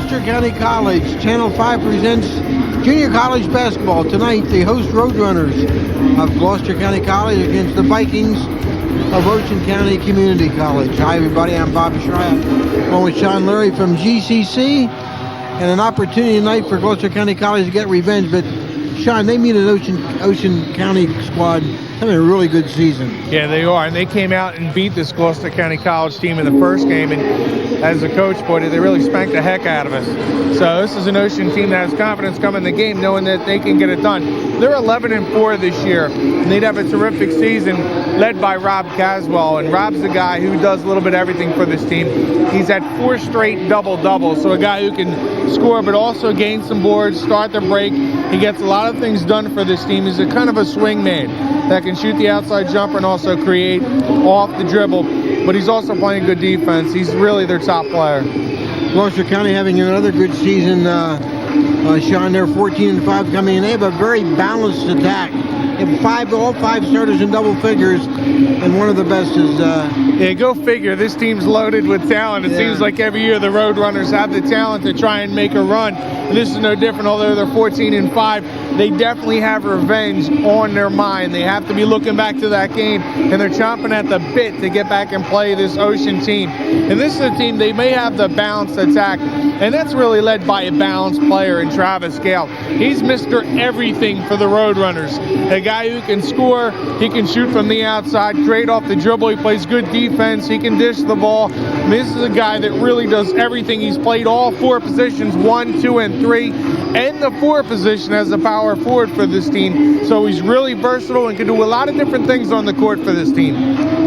Gloucester County College. Channel 5 presents junior college basketball. Tonight, the host Roadrunners of Gloucester County College against the Vikings of Ocean County Community College. Hi, everybody. I'm Bob Shryock, along with Shawn Leary from GCC. And an opportunity tonight for Gloucester County College to get revenge. But, Shawn, they meet an Ocean County squad having a really good season. Yeah, they are. And they came out and beat this Gloucester County College team in the first game. And as the coach put it, they really spanked the heck out of us. So this is an Ocean team that has confidence coming in the game, knowing that they can get it done. They're 11-4 this year, and they'd have a terrific season led by Rob Caswell. And Rob's the guy who does a little bit of everything for this team. He's had 4 straight double-doubles, so a guy who can score but also gain some boards, start the break. He gets a lot of things done for this team. He's a kind of a swing man that can shoot the outside jumper and also create off the dribble. But he's also playing good defense. He's really their top player. Gloucester County having another good season. Shawn, they're 14-5 coming in. They have a very balanced attack. They have all five starters in double figures, and one of the best is... Yeah, go figure. This team's loaded with talent. It seems like every year the Roadrunners have the talent to try and make a run. And this is no different, although they're 14-5. They definitely have revenge on their mind. They have to be looking back to that game, and they're chomping at the bit to get back and play this Ocean team. And this is a team, they may have the balanced attack, and that's really led by a balanced player in Travis Gale. He's Mr. Everything for the Roadrunners. A guy who can score, he can shoot from the outside, great off the dribble, he plays good defense, he can dish the ball. And this is a guy that really does everything. He's played all 4 positions, 1, 2, and 3, and the 4 position as a power forward for this team. So he's really versatile and can do a lot of different things on the court for this team.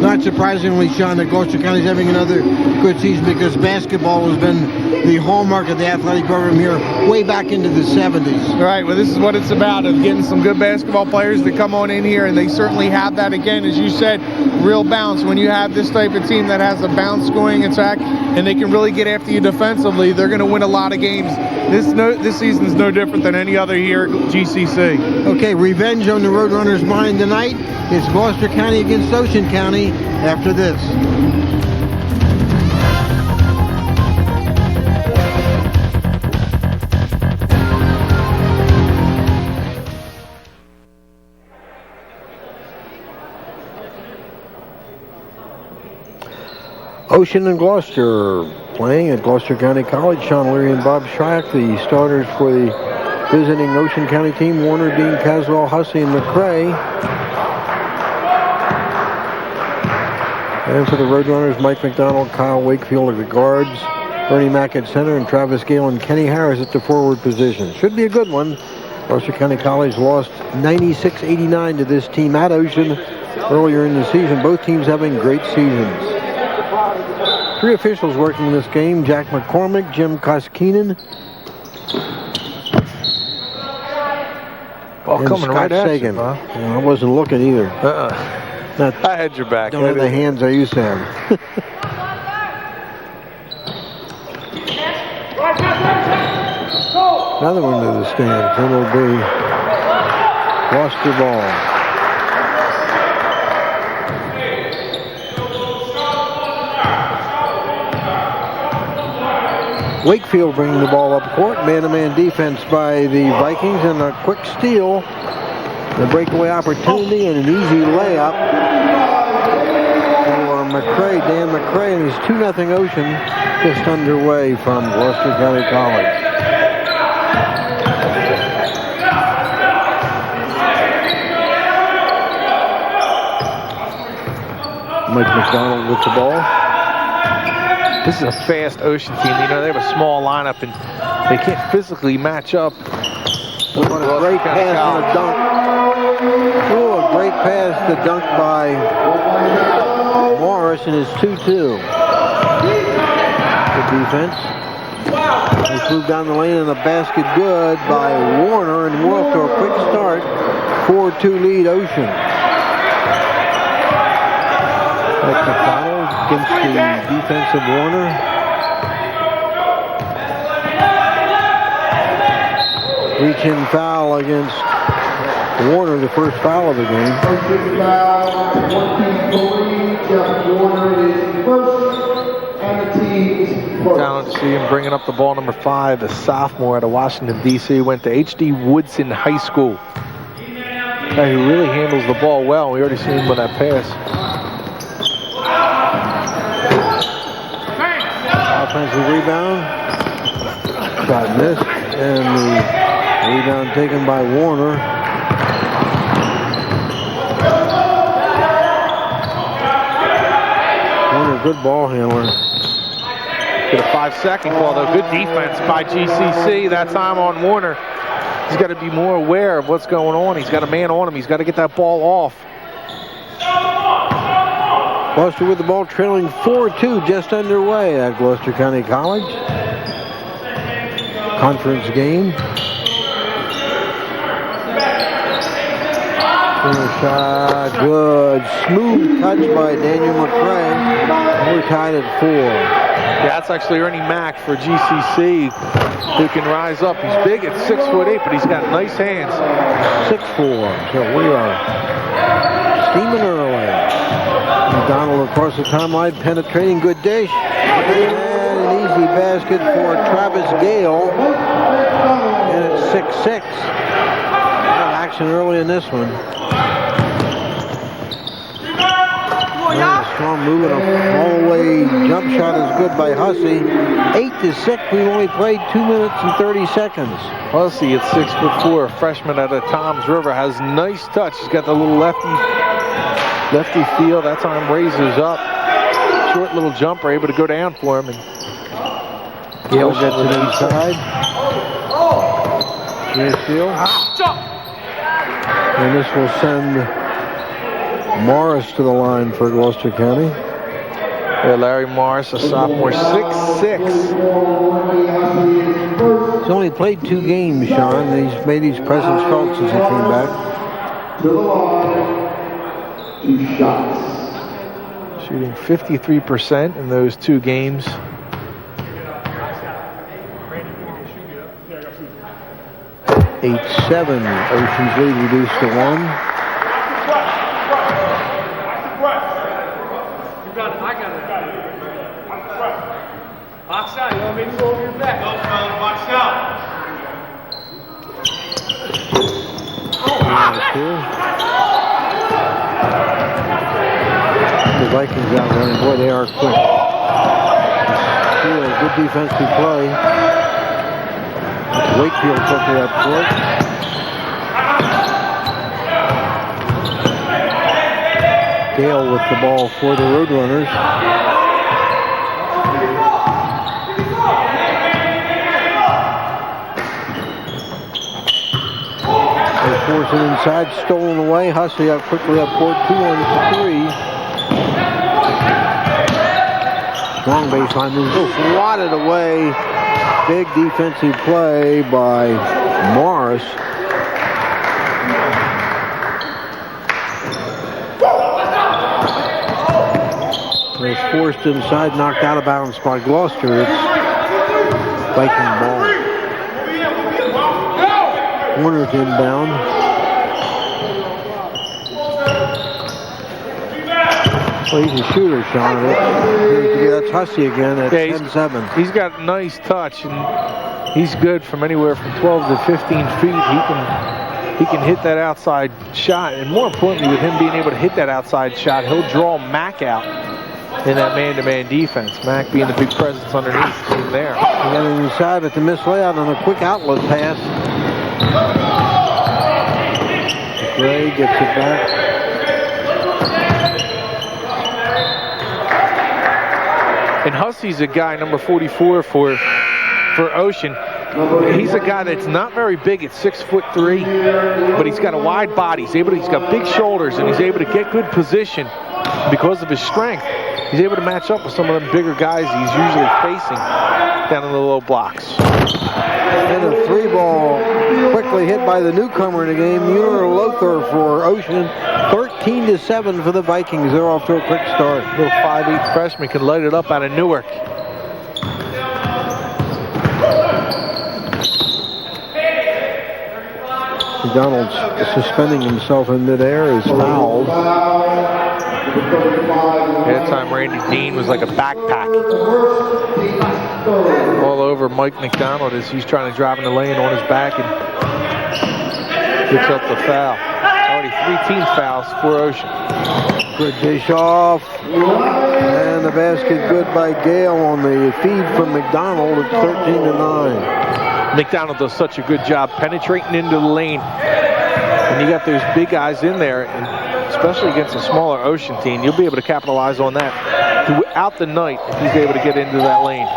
Not surprisingly, Shawn, that Gloucester County is having another good season because basketball has been the hallmark of the athletic program here way back into the 70s. Right, well, this is what it's about, of getting some good basketball players to come on in here, and they certainly have that again, as you said, real bounce. When you have this type of team that has a bounce scoring attack and they can really get after you defensively, they're going to win a lot of games. This season is no different than any other here at GCC. Okay, revenge on the Roadrunners' mind tonight. It's Gloucester County against Ocean County after this. Ocean and Gloucester playing at Gloucester County College. Shawn Leary and Bob Shryock, the starters for the visiting Ocean County team. Warner, Dean, Caswell, Hussey, and McCrae. And for the Roadrunners, Mike McDonald, Kyle Wakefield at the guards, Bernie Mack at center, and Travis Gale and Kenny Harris at the forward position. Should be a good one. Gloucester County College lost 96-89 to this team at Ocean earlier in the season. Both teams having great seasons. 3 officials working in this game: Jack McCormick, Jim Koskinen, and coming Scott right at Sagan. you, huh? I wasn't looking either. I had your back. Don't have the hands I used to have. Another one to the stands. It'll be Gloucester ball. Wakefield bringing the ball up court. Man-to-man defense by the Vikings, and a quick steal. A breakaway opportunity and an easy layup for McCrae, Dan McCrae, and his 2-0 Ocean just underway from Gloucester County College. Mike McDonald with the ball. This is a fast Ocean team. You know, they have a small lineup and they can't physically match up. What a great pass and a dunk. Oh, a great pass to dunk by Morris and his 2-2. Good defense. He flew down the lane and the basket good by Warner, and we're off to a quick start. 4-2 lead Ocean. Mike McDonald against the defensive Warner. Reach-in foul against Warner, the first foul of the game. First foul, 1-2-3, Jeff Warner is first, and the team Down to see him bringing up the ball, number 5, a sophomore out of Washington, D.C. Went to H.D. Woodson High School. Guy who really handles the ball well. We already seen him with that pass. Offensive rebound. Shot missed. And the rebound taken by Warner. Warner, good ball handler. Get a 5-second call, though. Good defense by GCC. That time on Warner. He's got to be more aware of what's going on. He's got a man on him. He's got to get that ball off. Gloucester with the ball trailing 4-2, just underway at Gloucester County College. Conference game. Corner shot, good. Smooth touch by Daniel McCray. We're tied at 4. Yeah, that's actually Ernie Mack for GCC, who can rise up. He's big at 6'8", but he's got nice hands. 6'4", so we are steaming early. McDonald across the timeline, penetrating, good dish. And an easy basket for Travis Gale. And it's 6-6. Action early in this one. Strong movement, a all-the-way jump shot is good by Hussey. 8-6, we've only played 2 minutes and 30 seconds. Hussey at 6'4", a freshman out of Toms River, has nice touch. He's got the little lefty feel. That time raises up. Short little jumper, able to go down for him. And Gale gets it inside. Here's Steele. And this will send Morris to the line for Gloucester County. Yeah, Larry Morris, a sophomore, 6'6". He's only played 2 games, Sean. He's made his presence felt since he came back. Shooting 53% in those 2 games. Eight, 7. Ocean's lead reduced to 1. Box out. You want me to go over your back? Go, fella. Box out. The Vikings out running. Boy, they are quick. Good defensive play. Wakefield quickly up court. Gale with the ball for the Roadrunners. They force it inside, stolen away. Hussey up quickly up court, 2-on-3. Strong baseline move, swatted away. Big defensive play by Morris. It's forced inside, knocked out of bounds by Gloucester. It's Viking ball. Warner's inbound. Well, he's a shooter, Sean. That's Hussey again at 10-7. He's got nice touch, and he's good from anywhere from 12 to 15 feet. He can hit that outside shot, and more importantly, with him being able to hit that outside shot, he'll draw Mack out in that man-to-man defense. Mack being the big presence underneath him there. He got it inside at the missed layout on a quick outlet pass. Gray gets it back. And Hussey's a guy, number 44 for Ocean. He's a guy that's not very big at 6'3", but he's got a wide body. He's got big shoulders, and he's able to get good position because of his strength. He's able to match up with some of them bigger guys he's usually facing down in the low blocks. And a 3-ball quickly hit by the newcomer in the game, Muir Lothar for Ocean. 13-7 for the Vikings. They're off to a quick start. Little 5'8" freshman can light it up out of Newark. McDonald's suspending himself in midair is fouled. That time Randy Dean was like a backpack all over Mike McDonald as he's trying to drive in the lane on his back and picks up the foul. Already 3 team fouls for Ocean. Good dish off. And the basket good by Gale on the feed from McDonald. It's 13-9. McDonald does such a good job penetrating into the lane. And you got those big guys in there, and especially against a smaller Ocean team, you'll be able to capitalize on that throughout the night if he's able to get into that lane.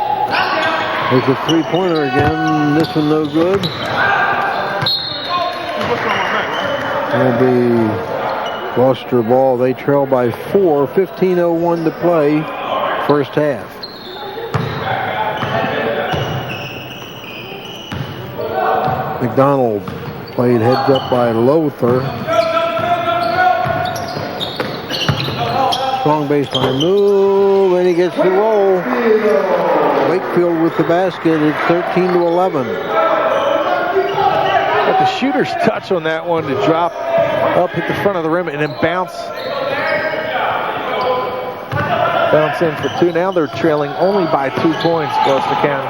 There's a three-pointer again. This one no good. It'll be Gloucester ball. They trail by 4. 15:01 to play. First half. McDonald played heads up by Lothar. Strong baseline move, and he gets the roll. Wakefield with the basket. It's 13-11. But the shooter's touch on that one to drop up, hit the front of the rim, and then bounce in for 2. Now they're trailing only by 2 points, Gloucester County.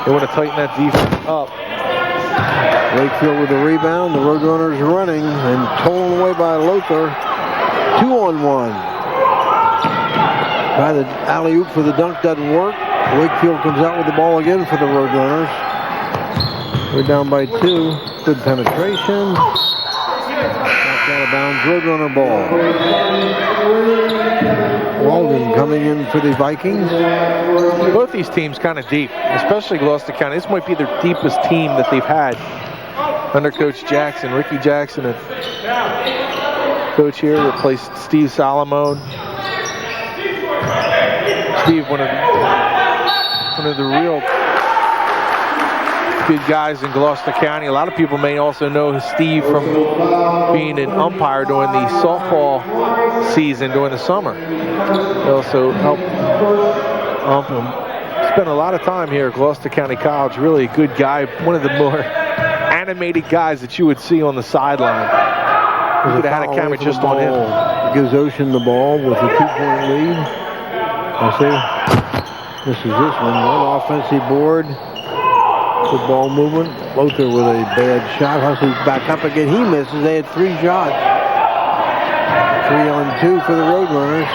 They want to tighten that defense up. Wakefield with the rebound. The Roadrunners running and stolen away by Lothar. 2-on-1. Try the alley-oop for the dunk, doesn't work. Wakefield comes out with the ball again for the Roadrunners. We're down by 2. Good penetration. Knocked out of bounds. Roadrunner ball. Walden coming in for the Vikings. Both these teams kind of deep, especially Gloucester County. This might be their deepest team that they've had under Coach Jackson. Ricky Jackson, a coach here, replaced Steve Solomon. Steve, one of the real good guys in Gloucester County. A lot of people may also know Steve from being an umpire during the softball season during the summer. He also helped ump him. Spent a lot of time here at Gloucester County College. Really a good guy. One of the more animated guys that you would see on the sideline. You could have had a camera just on him. Gives Ocean the ball with a 2-point lead. I see. This is this one. One offensive board. Good ball movement. Lothar with a bad shot. Hussey's back up again. He misses. They had 3 shots. 3-on-2 for the Roadrunners.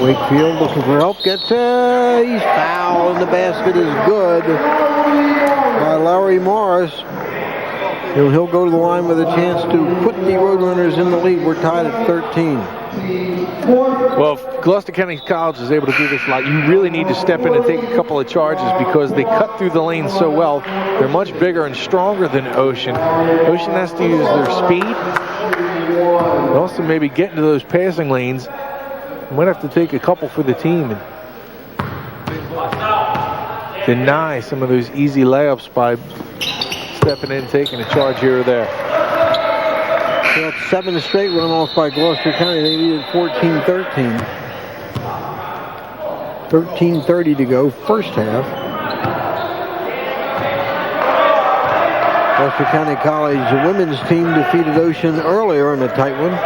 Wakefield looking for help. Gets it. He's fouled, and the basket is good by Larry Morris. He'll go to the line with a chance to put the Roadrunners in the lead. We're tied at 13. Well, if Gloucester County College is able to do this a lot, you really need to step in and take a couple of charges because they cut through the lane so well. They're much bigger and stronger than Ocean. Ocean has to use their speed and also maybe get into those passing lanes. Might have to take a couple for the team and deny some of those easy layups by stepping in, taking a charge here or there. Well, 7 straight run off by Gloucester County. They needed 14-13. 13:30 to go, first half. Gloucester County College, the women's team defeated Ocean earlier in a tight one.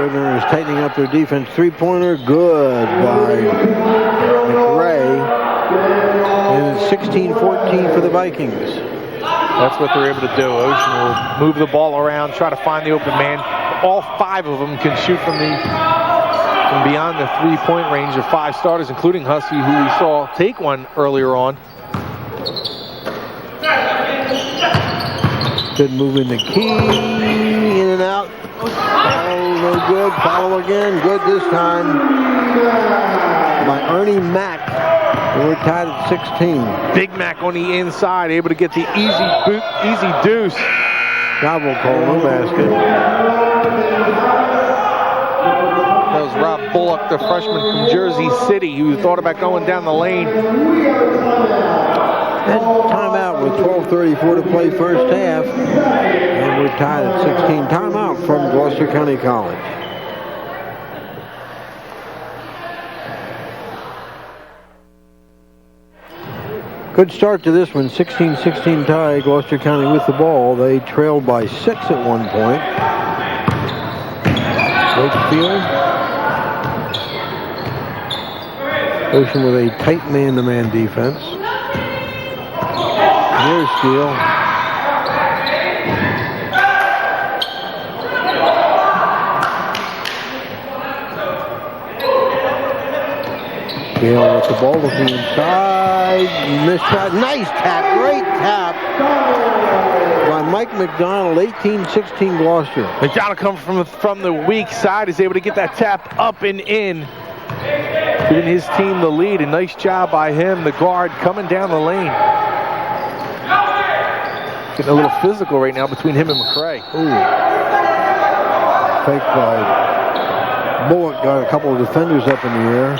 Roadrunners tightening up their defense. 3-pointer, good by McRae. And it's 16-14 for the Vikings. That's what they're able to do. Ocean will move the ball around, try to find the open man. All 5 of them can shoot from beyond the 3-point range of 5 starters, including Hussey, who we saw take one earlier on. Good move in the key, in and out. Oh, no good. Foul again. Good this time by Ernie Mack. We're tied at 16. Big Mac on the inside, able to get the easy deuce. Gobble call, no basket. That was Rob Bullock, the freshman from Jersey City, who thought about going down the lane. And timeout with 12:34 to play first half. And we're tied at 16. Timeout from Gloucester County College. Good start to this one, 16-16 tie, Gloucester County with the ball. They trailed by 6 at one point. Wakefield. Ocean with a tight man-to-man defense. Near steal. Gale with the ball looking inside. Missed shot. Nice tap. Great tap by Mike McDonald. 18-16 Gloucester. McDonald comes from the weak side. Is able to get that tap up and in. Giving his team the lead. A nice job by him. The guard coming down the lane. Getting a little physical right now between him and McCray. Ooh. Fake by Bullock. Got a couple of defenders up in the air.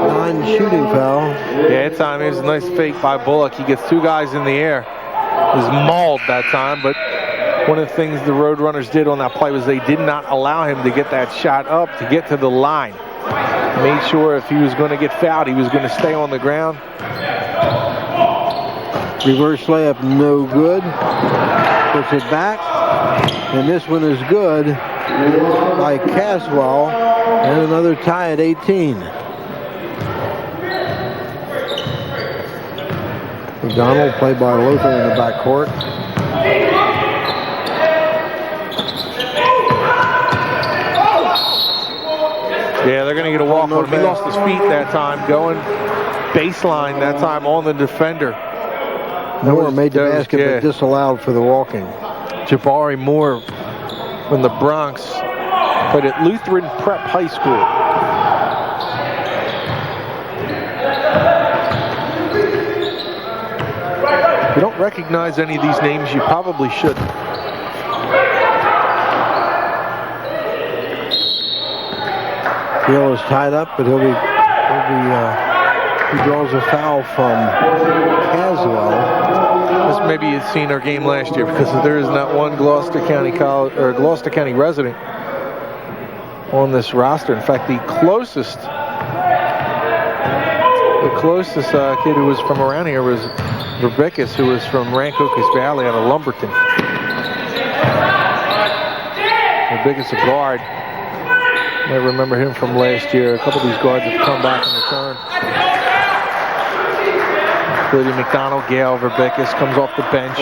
Non-shooting foul. Yeah, that time it was a nice fake by Bullock. He gets 2 guys in the air. It was mauled that time, but one of the things the Roadrunners did on that play was they did not allow him to get that shot up to get to the line. Made sure if he was going to get fouled, he was going to stay on the ground. Reverse layup, no good. Puts it back, and this one is good by Caswell, and another tie at 18. McDonald played by Luther in the backcourt. Yeah, they're going to get a walk on him. He lost his feet that time, going baseline that time on the defender. Moore made the basket, but disallowed for the walking. Jabari Moore from the Bronx played at Lutheran Prep High School. If you don't recognize any of these names, you probably should. Gill is tied up, but he draws a foul from Caswell. This maybe you've seen our game last year because there is not one Gloucester County college or Gloucester County resident on this roster. In fact, the closest kid who was from around here was Rebecca's, who was from Rancocas Valley out of Lumberton. Rebecca's a guard. I remember him from last year. A couple of these guards have come back in return. Including McDonald, Gale, Verbickus comes off the bench.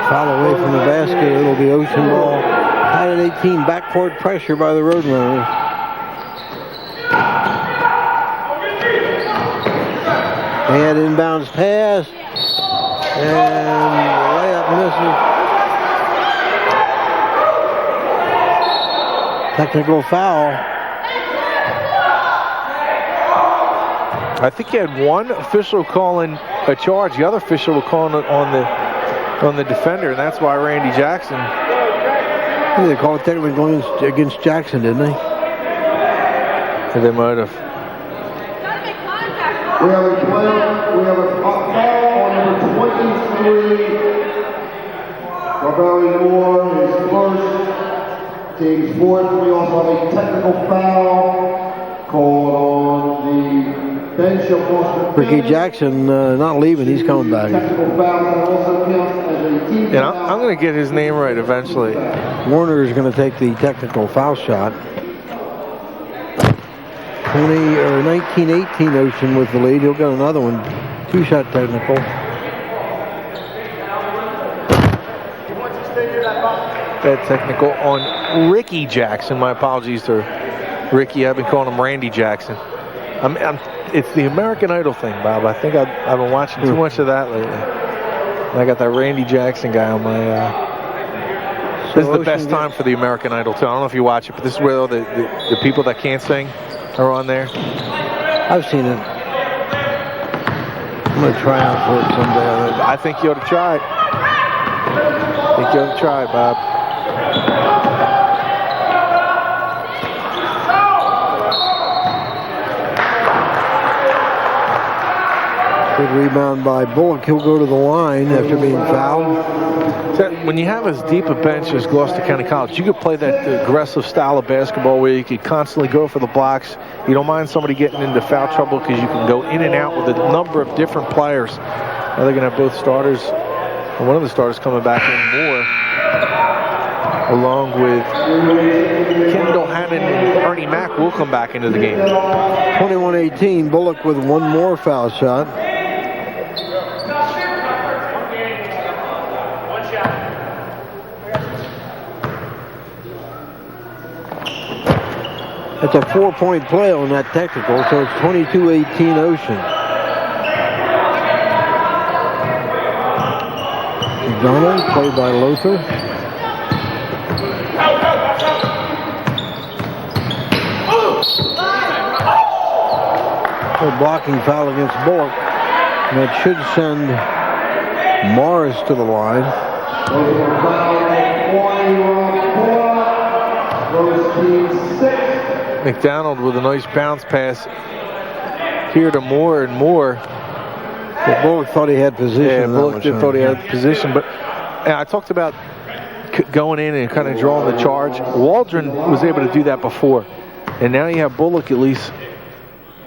Foul away from the basket. It'll be Ocean ball. Tied at 18. Backcourt pressure by the Roadrunners. And inbounds pass. And layup misses. Technical foul. I think you had one official calling a charge. The other official was calling it on the defender, and that's why Randy Jackson. Yeah, they called it technically going against Jackson, didn't they? They might have. We have a foul on number 23. Barbari Moore, his first, team's fourth. We also have a technical foul called on the bench of Gloucester. Ricky Jackson not leaving, he's coming back. Technical foul that also counts as a team Yeah, I'm going to get his name right eventually. Warner is going to take the technical foul shot. 19-18 Ocean with the lead. He'll get another one. 2-shot technical. That technical on Ricky Jackson. My apologies to Ricky. I've been calling him Randy Jackson. It's the American Idol thing, Bob. I think I've been watching too much of that lately. And I got that Randy Jackson guy on my... this is the best time for the American Idol, too. I don't know if you watch it, but this is where all the people that can't sing are on there. I've seen it. I'm going to try out for it someday. I think you ought to try it. I think you ought to try it, Bob. Good rebound by Bullock. He'll go to the line after being fouled. When you have as deep a bench as Gloucester County College, you could play that aggressive style of basketball where you could constantly go for the blocks. You don't mind somebody getting into foul trouble because you can go in and out with a number of different players. Now they're going to have both starters, or one of the starters coming back in more, along with Kendall Hannon and Ernie Mack will come back into the game. 21-18, Bullock with one more foul shot. It's a 4-point play on that technical, so it's 22-18 Ocean. McDonald, played by Lothar. A blocking foul against Bullock. And that should send Morris to the line. McDonald with a nice bounce pass here to Moore and Moore. But Bullock thought he had position. Yeah, Bullock thought he had position. But I talked about going in and kind of drawing the charge. Waldron was able to do that before. And now you have Bullock at least.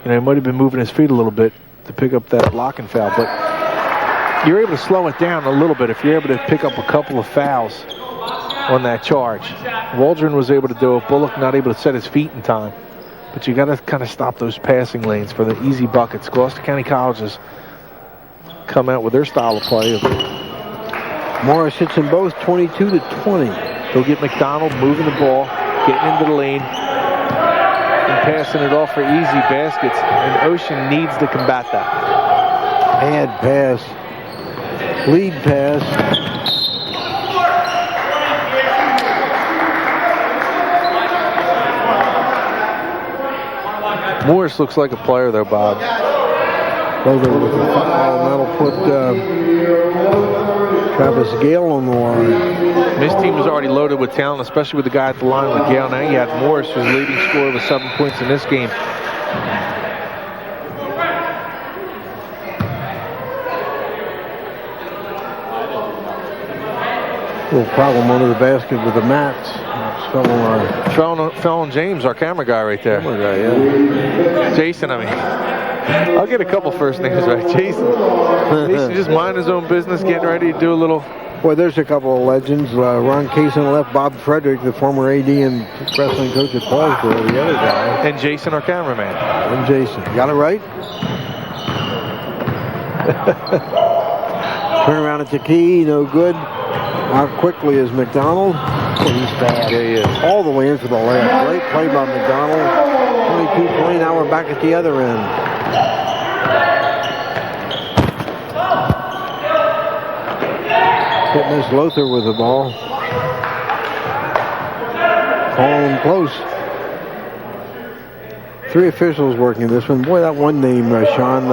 You know, he might have been moving his feet a little bit to pick up that blocking foul. But you're able to slow it down a little bit if you're able to pick up a couple of fouls on that charge. Waldron was able to do it. Bullock not able to set his feet in time. But you got to kind of stop those passing lanes for the easy buckets. Gloucester County Colleges come out with their style of play. Morris hits them both 22-20. They'll get McDonald moving the ball, getting into the lane, and passing it off for easy baskets. And Ocean needs to combat that. Bad pass. Lead pass. Morris looks like a player though, Bob. Lothar with the foul. That'll put Travis Gale on the line. This team was already loaded with talent, especially with the guy at the line with Gale. Now you have Morris, who's leading scorer with 7 points in this game. Little problem under the basket with the mats. Fell on James, our camera guy right there. Camera guy, yeah. Jason, I mean. I'll get a couple first names right. Jason just mind his own business, getting ready to do a little. Boy, there's a couple of legends. Ron Case on the left, Bob Frederick, the former AD and wrestling coach at Paulsboro, the other guy. And Jason, our cameraman. And Jason. Got it right? Turn around at the key, no good. Out quickly is McDonald. Oh, he's fast. Yeah, he is. All the way in for the layup. Great play by McDonald. 22-20, now we're back at the other end. Hitting this Lothar with the ball. Calling close. 3 officials working this one. Boy, that one name, Shawn.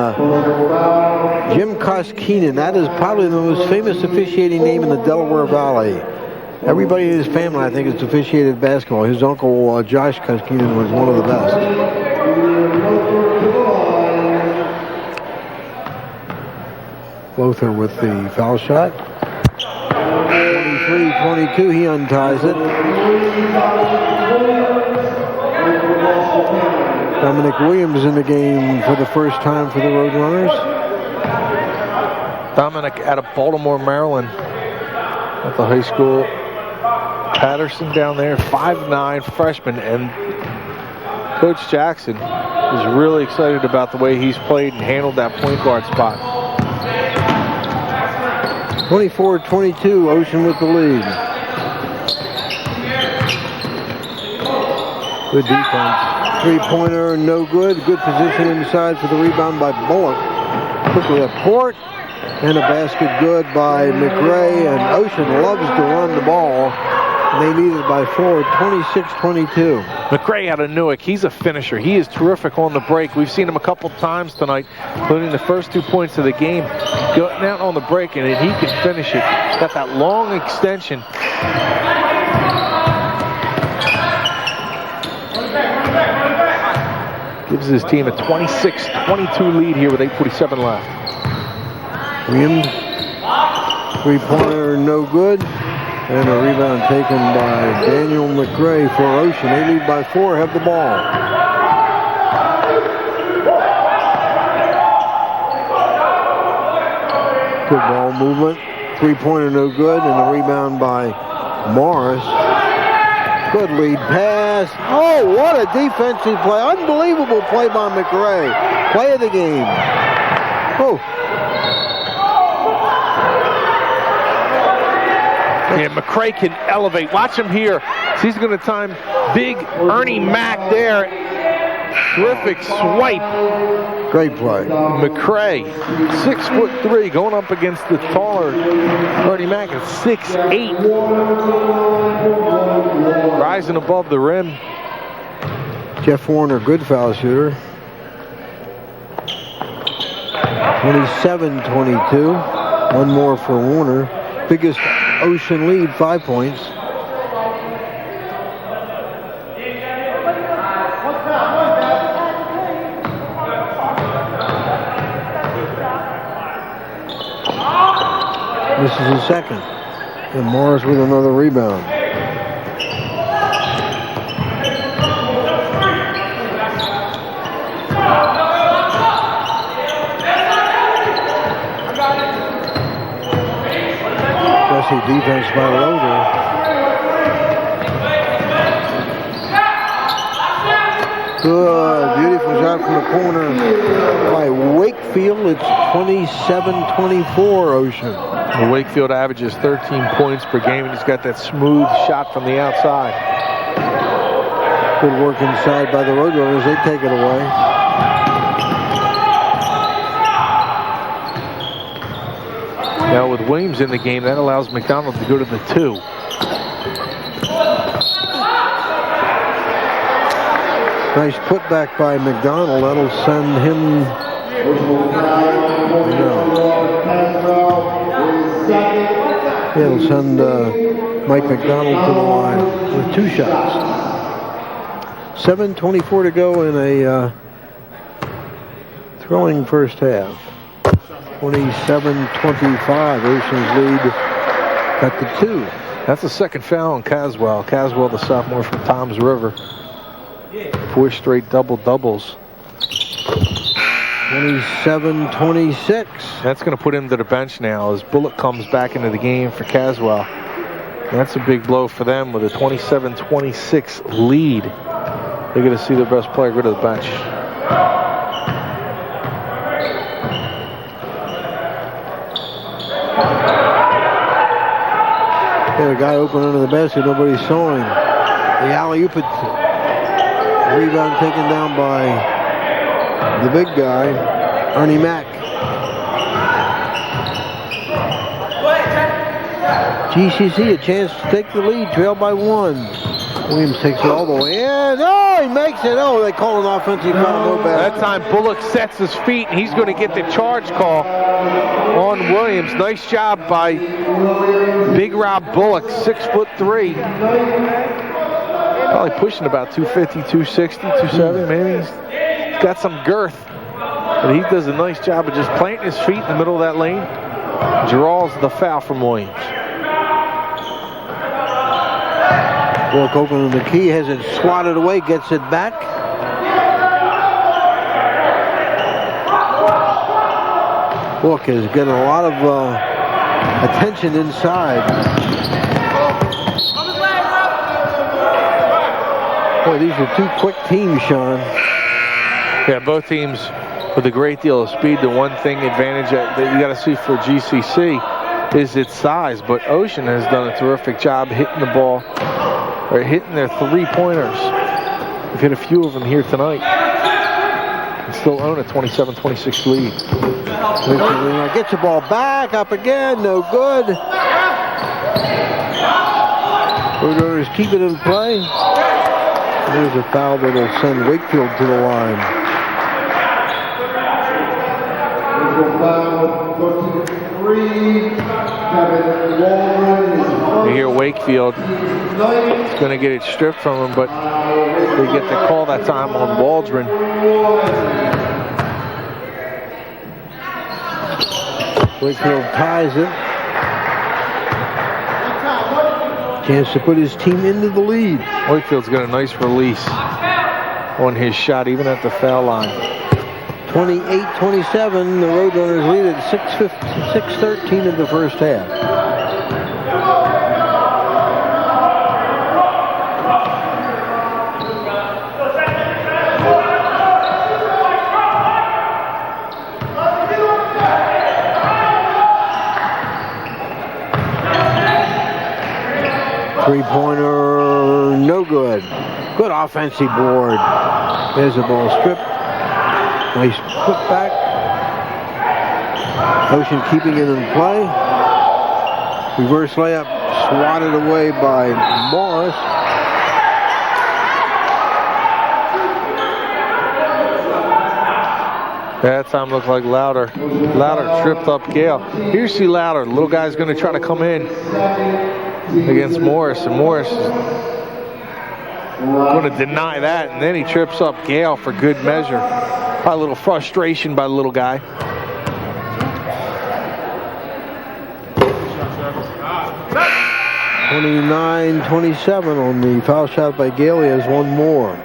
Jim Koskinen. That is probably the most famous officiating name in the Delaware Valley. Everybody in his family, I think, has officiated basketball. His uncle, Josh Koskinen, was one of the best. Lothar with the foul shot. 23-22, he unties it. Dominic Williams in the game for the first time for the Roadrunners. Dominic out of Baltimore, Maryland at the high school. Patterson down there, 5'9", freshman, and Coach Jackson is really excited about the way he's played and handled that point guard spot. 24-22, Ocean with the lead. Good defense. 3-pointer, no good. Good position inside for the rebound by Bullock. Quickly up court. And a basket good by McRae. And Ocean loves to run the ball. They lead it by 4, 26-22. McRae out of Newark, he's a finisher. He is terrific on the break. We've seen him a couple times tonight, including the first 2 points of the game. Going out on the break, and he can finish it. Got that long extension. Gives his team a 26-22 lead here with 8:47 left. Williams, three-pointer, no good. And a rebound taken by Daniel McRae for Ocean. They lead by 4, have the ball. Good ball movement. Three-pointer, no good. And a rebound by Morris. Good lead pass. Oh, what a defensive play. Unbelievable play by McRae. Play of the game. Oh. Yeah, McRae can elevate. Watch him here. So he's going to time big Ernie Mack there. Terrific swipe. Great play. McRae, 6'3", going up against the taller Ernie Mack at 6'8". Rising above the rim. Jeff Warner, good foul shooter. 27-22. One more for Warner. Biggest Ocean lead, 5 points. This is his second. And Morris with another rebound. Defense by Loader. Good, beautiful shot from the corner by Wakefield. It's 27-24 Ocean. Well, Wakefield averages 13 points per game, and he's got that smooth shot from the outside. Good work inside by the Roadrunners. They take it away. Now with Williams in the game, that allows McDonald to go to the 2. Nice putback by McDonald. That'll send him. It'll send Mike McDonald to the line with 2 shots. 7:24 to go in a thrilling first half. 27-25, Ocean's lead at the 2. That's the second foul on Caswell. Caswell, the sophomore from Toms River. 4 straight double-doubles. 27-26. That's going to put him to the bench now as Bullock comes back into the game for Caswell. That's a big blow for them with a 27-26 lead. They're going to see their best player go to the bench. Yeah, the guy open under the basket, nobody saw him. The alley-oop, rebound taken down by the big guy, Ernie Mack. GCC a chance to take the lead, trailed by 1. Williams takes it all the way in. Oh, he makes it. Oh, they call an offensive foul. No bad. That time Bullock sets his feet, and he's going to get the charge call on Williams. Nice job by Big Rob Bullock, 6'3". Probably pushing about 250, 260, 270 maybe. He's got some girth. But he does a nice job of just planting his feet in the middle of that lane. Draws the foul from Williams. Bullock opening the key, has it swatted away, gets it back. Bullock is getting a lot of attention inside. Boy, these are 2 quick teams, Sean. Yeah, both teams with a great deal of speed. The one thing advantage that you got to see for GCC is its size, but Ocean has done a terrific job hitting the ball, or hitting their 3-pointers. We've hit a few of them here tonight and still own a 27-26 lead. Gets the ball back, up again, no good. Roadrunners keep it in play. There's a foul that'll send Wakefield to the line. You hear Wakefield is going to get it stripped from him, but they get the call that time on Waldron. Wakefield ties it. Chance to put his team into the lead. Wakefield's got a nice release on his shot, even at the foul line. 28-27, the Roadrunners lead at 6:13 of the first half. Three-pointer, no good. Good offensive board. There's the ball stripped. Nice put back. Ocean keeping it in play. Reverse layup swatted away by Morris. That time looked like Louder. Louder tripped up Gale. Here you see Louder. The little guy's going to try to come in against Morris, and Morris is going to deny that, and then he trips up Gale for good measure. A little frustration by the little guy. (29-27) on the foul shot by Gale. He has one more.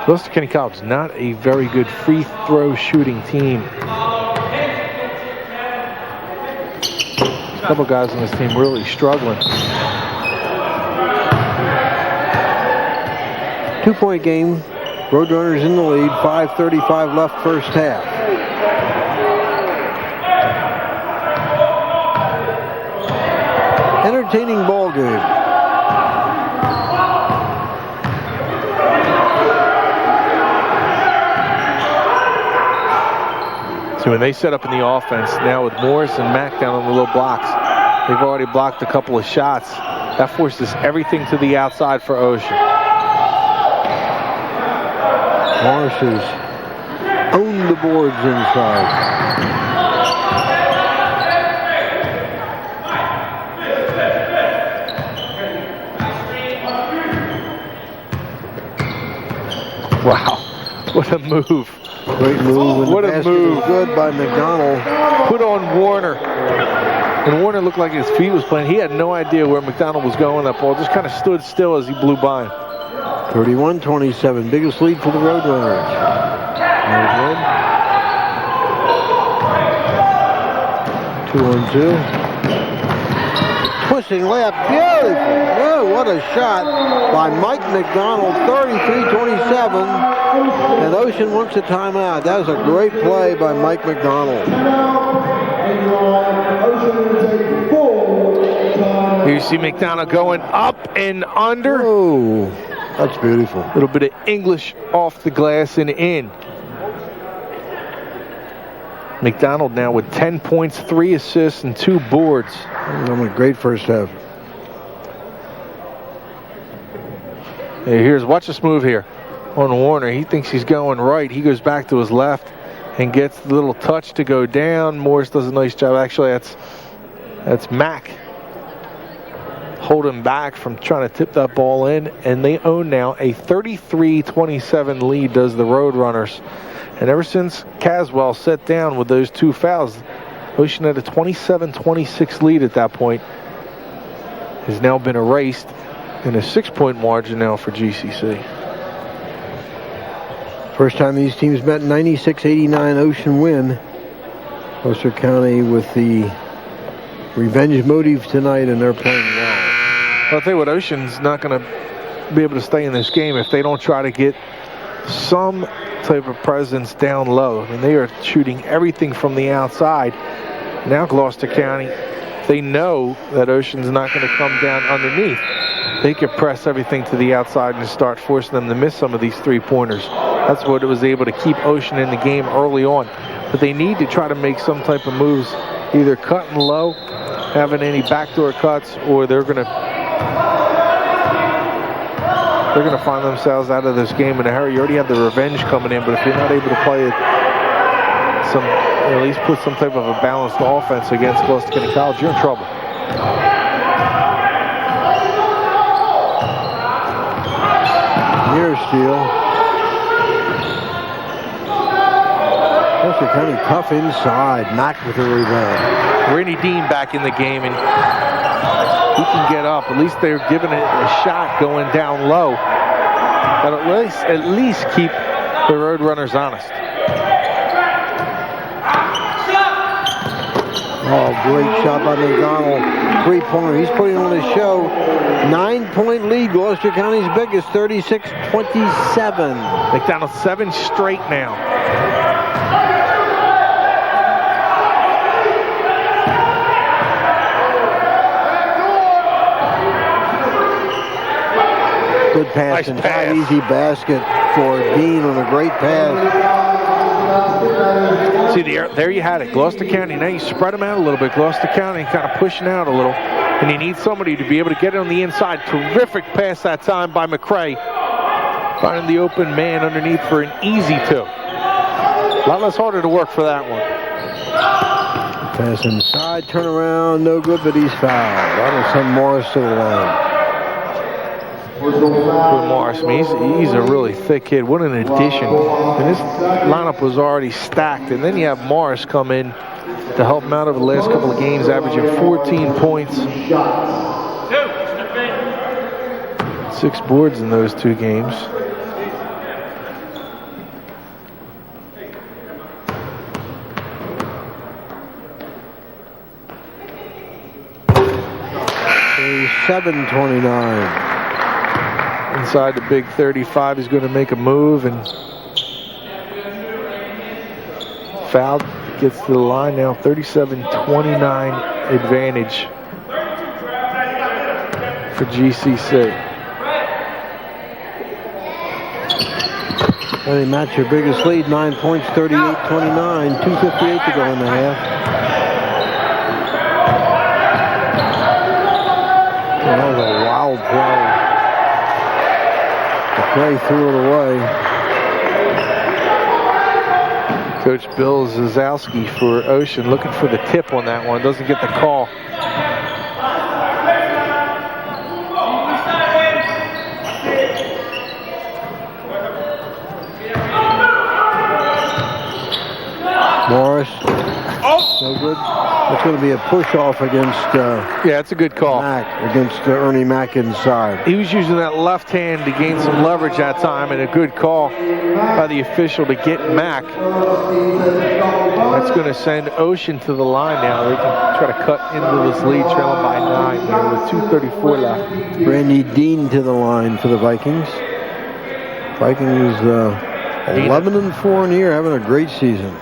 Gloucester County College is not a very good free throw shooting team. A couple guys on this team really struggling. 2-point game. Roadrunners in the lead. 5:35 left first half. Entertaining ball game. So when they set up in the offense, now with Morris and Mack down on the little blocks, they've already blocked a couple of shots. That forces everything to the outside for Ocean. Morris has owned the boards inside. Wow, what a move. Great move. What a move. Good by McDonald. Put on Warner. And Warner looked like his feet was playing. He had no idea where McDonald was going. That ball just kind of stood still as he blew by him. 31-27, biggest lead for the Roadrunners. There's one. 2-on-2. Twisting layup, beautiful. Oh, what a shot by Mike McDonald, 33-27. And Ocean wants a timeout. That was a great play by Mike McDonald. Here you see McDonald going up and under. Oh, that's beautiful. A little bit of English off the glass and in. McDonald now with 10 points, 3 assists, and 2 boards. A great first half. Hey, watch this move here on Warner. He thinks he's going right. He goes back to his left and gets the little touch to go down. Morris does a nice job. Actually, that's Mack holding back from trying to tip that ball in, and they own now a 33-27 lead, does the Roadrunners. And ever since Caswell sat down with those 2 fouls, Ocean had a 27-26 lead at that point. Has now been erased in a 6-point margin now for GCC. First time these teams met, 96-89 Ocean win. Gloucester County with the revenge motive tonight, and they're playing well. I'll tell you what, Ocean's not going to be able to stay in this game if they don't try to get some type of presence down low. I mean, they are shooting everything from the outside. Now Gloucester County, they know that Ocean's not going to come down underneath. They could press everything to the outside and start forcing them to miss some of these 3-pointers. That's what it was able to keep Ocean in the game early on. But they need to try to make some type of moves, either cutting low, having any backdoor cuts, or they're going to find themselves out of this game in a hurry. You already have the revenge coming in, but if you're not able to play it, at least put some type of a balanced offense against Gloucester County College, you're in trouble. Near steal. That's Gloucester County tough inside. Mack with a rebound. Randy Dean back in the game, and he can get up. At least they're giving it a shot going down low. That'll at least keep the Roadrunners honest. Oh, great shot by McDonald. Three-pointer. He's putting on a show. 9-point lead. Gloucester County's biggest, 36-27. McDonald 7 straight now. Good pass Nice inside. pass. Easy basket for Dean on a great pass. See, there you had it. Gloucester County. Now you spread them out a little bit. Gloucester County kind of pushing out a little. And you need somebody to be able to get it on the inside. Terrific pass that time by McCray. Finding the open man underneath for an easy 2. A lot less harder to work for that one. Pass inside, turn around, no good, but he's fouled. That'll send Morris to the line. For Morris, I mean, he's a really thick kid. What an addition. And this lineup was already stacked. And then you have Morris come in to help him out over the last couple of games, averaging 14 points. 6 boards in those 2 games. So 7:29. Inside the big 35, he's going to make a move and fouled. Gets to the line now. 37-29 advantage for GCC. And they match your biggest lead, 9 points, 38-29, 2:58 to go in the half. That was a wild play. Clay threw it away. Coach Bill Zazowski for Ocean looking for the tip on that one. Doesn't get the call. Morris. No good. That's going to be a push-off against Yeah, it's a good call. Mack, against Ernie Mack inside. He was using that left hand to gain some leverage that time, and a good call by the official to get Mack. That's going to send Ocean to the line now. They can try to cut into this lead, trailing by 9 there with 2:34 left. Randy Dean to the line for the Vikings. Vikings 11-4 in the year, having a great season.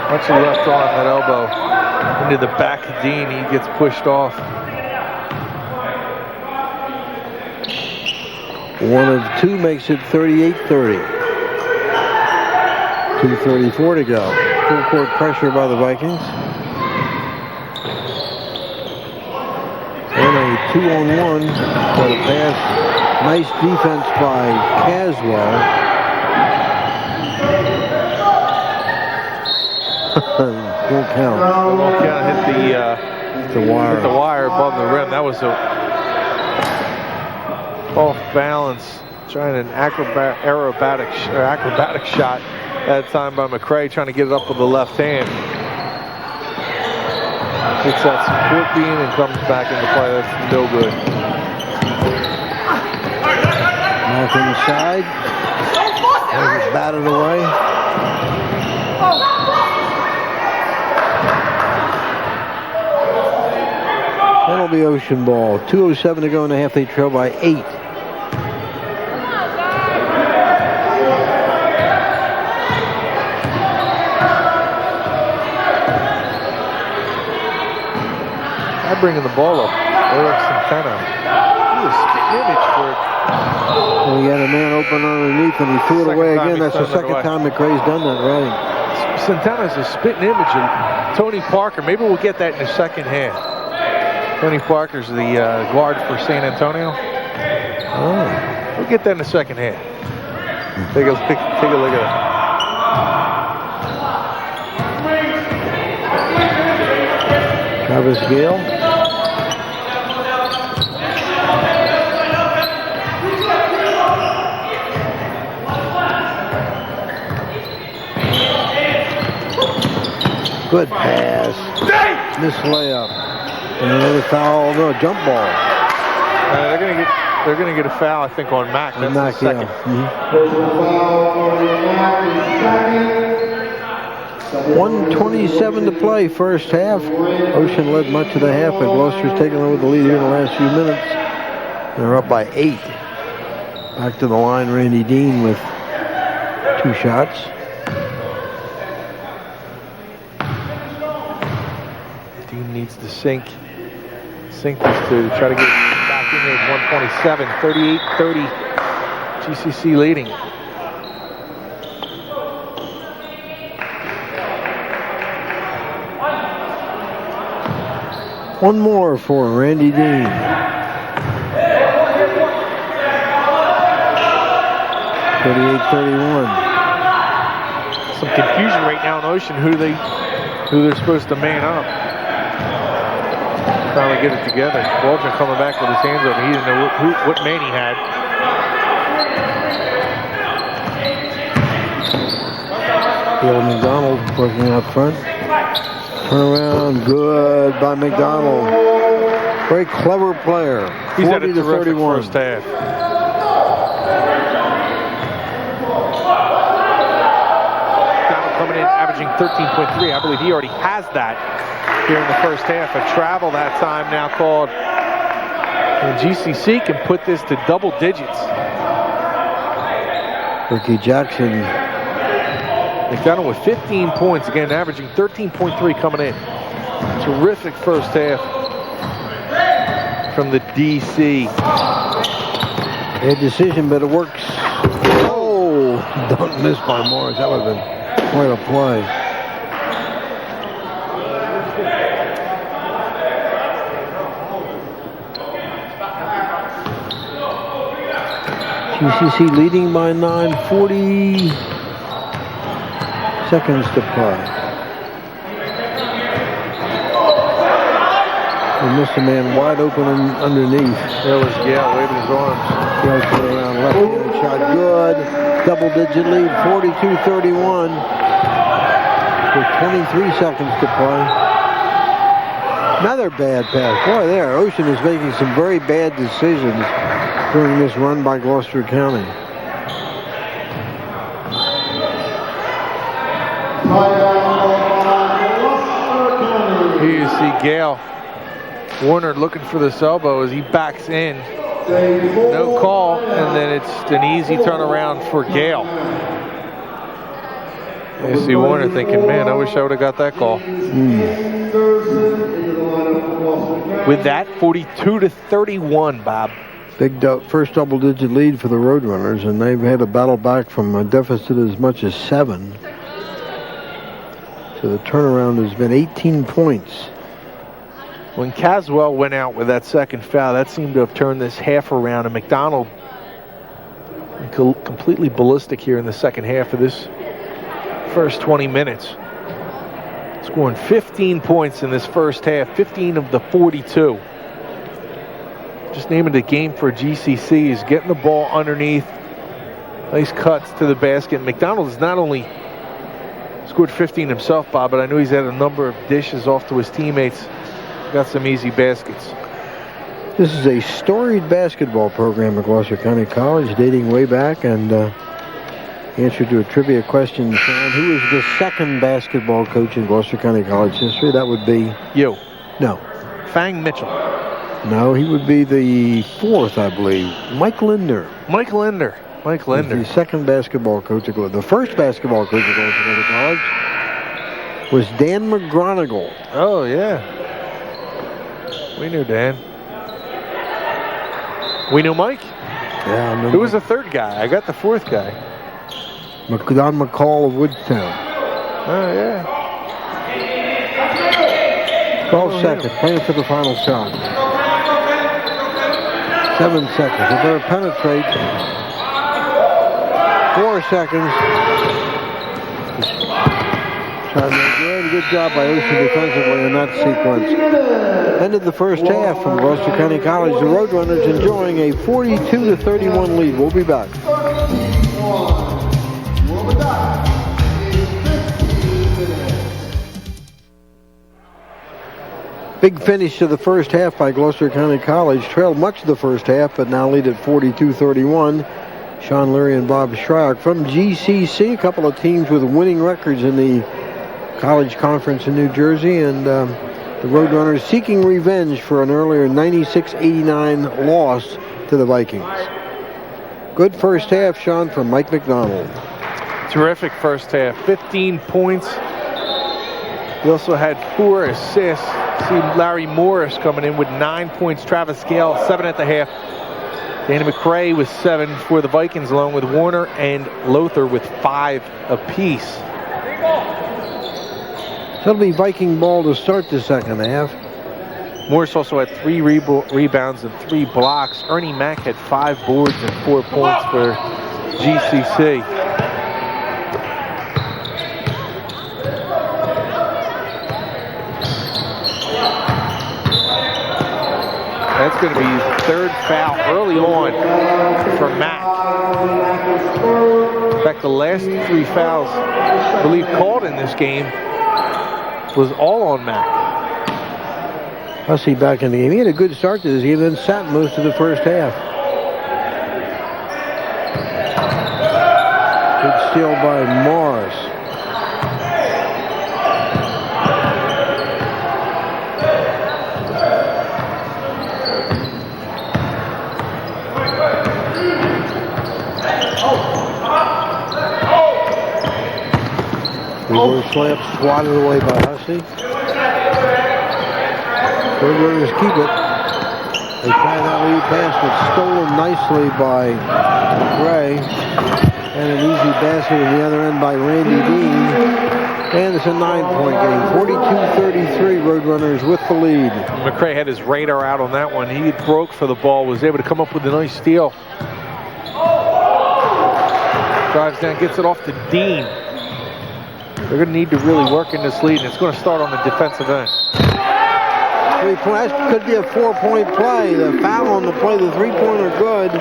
Once he left on that elbow into the back of Dean, he gets pushed off. 1 of 2 makes it 38-30. 2:34 to go. Full court pressure by the Vikings. And a 2-on-1 for the pass. Nice defense by Caswell. Won't count. Won't count. Hit the wire. Hit the wire above the rim. That was a off balance, trying an acrobatic shot that time by McCray, trying to get it up with the left hand. Hits that support beam and comes back into play. That's no good. Back inside. There's it batted away. That'll be Ocean ball. 2:07 to go in the half. They trail by 8. I'm bringing the ball up. Eric Santana. He was spitting image for it. Well, he had a man open underneath and he threw it away again. That's the second time McCray's done that, right? Santana's a spitting image of Tony Parker. Maybe we'll get that in the second half. Tony Parker's the guard for San Antonio. Oh. We'll get that in the second half. Take a look at that. Travis Gale. Good pass. Missed layup. And another foul. No, jump ball. They're gonna get a foul, I think, on Mack. That's Mack, the second. yeah. 1:27 to play, first half. Ocean led much of the half, but Gloucester's taking over the lead here in the last few minutes. They're up by 8. Back to the line, Randy Dean with 2 shots. Dean needs to sink these two to try to get back in there. 127, 38-30, GCC leading. One more for Randy Dean. 38-31. Some confusion right now in Ocean who they're supposed to man up. Finally get it together. Waldron coming back with his hands over. He didn't know what man he had. Bill McDonald working out front. Turnaround, good by McDonald. Very clever player. He's had a 40 to terrific 31. first half. Coming in, averaging 13.3. I believe he already has that here in the first half. A travel that time now called. And GCC can put this to double digits. Ricky Jackson. McDonald with 15 points, again averaging 13.3 coming in. Terrific first half from the DC. Bad decision, but it works. Oh, don't miss by Morris. That would have been quite a play. GCC leading by 9, 40 seconds to play. They missed a man wide open underneath. There was Gale waving his arms. Gale put around left-handed shot. Good. Double-digit lead, 42-31. With 23 seconds to play. Another bad pass. Boy, there, Ocean is making some very bad decisions during this run by Gloucester County. Here you see Gale Warner looking for this elbow as he backs in. No call, and then it's an easy turnaround for Gale. You see Warner thinking, man, I wish I would have got that call. With that, 42-31, Bob. Big first double-digit lead for the Roadrunners, and they've had to battle back from a deficit as much as 7. So the turnaround has been 18 points. When Caswell went out with that second foul, that seemed to have turned this half around, and McDonald completely ballistic here in the second half of this first 20 minutes. Scoring 15 points in this first half, 15 of the 42. Just naming the game for GCC is getting the ball underneath. Nice cuts to the basket. McDonald has not only scored 15 himself, Bob, but I know he's had a number of dishes off to his teammates. Got some easy baskets. This is a storied basketball program at Gloucester County College, dating way back, and answer to a trivia question, Shawn, who is the second basketball coach in Gloucester County College history? That would be... You. No. Fang Mitchell. No, he would be the 4th, I believe. Mike Linder. Mike Linder. The second basketball coach at Gloucester. The first basketball coach at Gloucester County College was Dan McGronigle. Oh, yeah. We knew Dan. We knew Mike. Yeah, I know. Who was the third guy? I got the 4th guy. Don McCall of Woodstown. Oh, yeah. 12 seconds, playing for the final shot. 7 seconds. They better penetrate. 4 seconds. Good job by Ocean defensively in that sequence. Ended the first half from Gloucester County College. The Roadrunners enjoying a 42-31 lead. We'll be back. Big finish to the first half by Gloucester County College. Trailed much of the first half, but now lead at 42-31. Shawn Leary and Bob Shryock from GCC, a couple of teams with winning records in the college conference in New Jersey, and the Roadrunners seeking revenge for an earlier 96-89 loss to the Vikings. Good first half, Sean, from Mike McDonald. Terrific first half, 15 points. He also had 4 assists. See Larry Morris coming in with 9 points. Travis Gale, 7 at the half. Danny McRae with 7 for the Vikings, along with Warner and Lothar with 5 apiece. That'll be Viking ball to start the second half. Morris also had 3 rebounds and 3 blocks. Ernie Mack had 5 boards and 4 points for GCC. That's going to be his 3rd foul early on for Mack. In fact, the last 3 fouls, I believe, called in this game was all on Mack. Hussey back in the game. He had a good start to this game, then sat most of the first half. Good steal by Morris. Reverse slap swatted away by Hussey. Roadrunners keep it. They try that lead pass, but stolen nicely by Gray. And an easy basket at the other end by Randy Dean. And it's a 9-point game. 42-33, Roadrunners with the lead. McRae had his radar out on that one. He broke for the ball, was able to come up with a nice steal. Drives down, gets it off to Dean. They're going to need to really work in this lead, and it's going to start on the defensive end. 3-point, that could be a 4-point play. The foul on the play, the 3-pointer good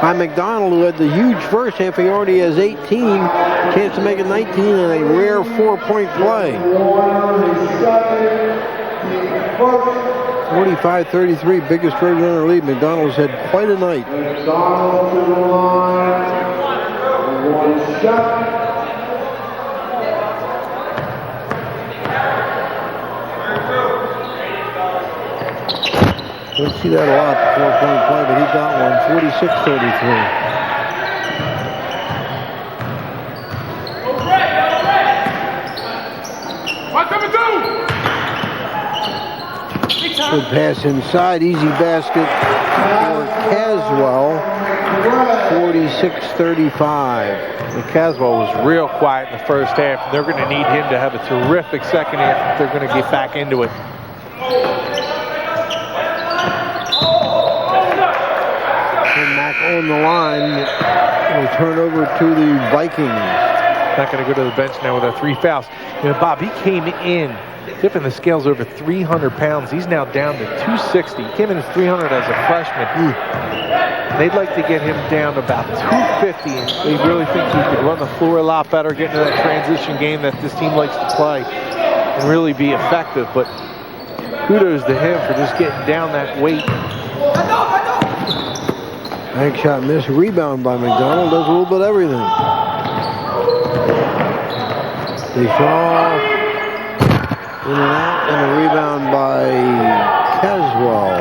by McDonald, who had the huge first half. He already has 18. Chance to make it 19 and a rare 4-point play. 45-33, biggest Roadrunner lead. McDonald's had quite a night. McDonald to the line. 1 shot. Don't see that a lot, 4-point play, but he got one, 46-33. Good pass inside, easy basket for Caswell, 46-35. Caswell was real quiet in the first half, and they're going to need him to have a terrific second half if they're going to get back into it. Mack on the line will turn over to the Vikings. Not going to go to the bench now with our 3 fouls. You know, Bob, he came in tipping the scales over 300 pounds. He's now down to 260. He came in as 300 as a freshman. They'd like to get him down to about 250, and they really think he could run the floor a lot better, get into that transition game that this team likes to play, and really be effective. But kudos to him for just getting down that weight. Bank shot miss, rebound by McDonald, does a little bit of everything. Deshaw, in and out, and a rebound by Caswell.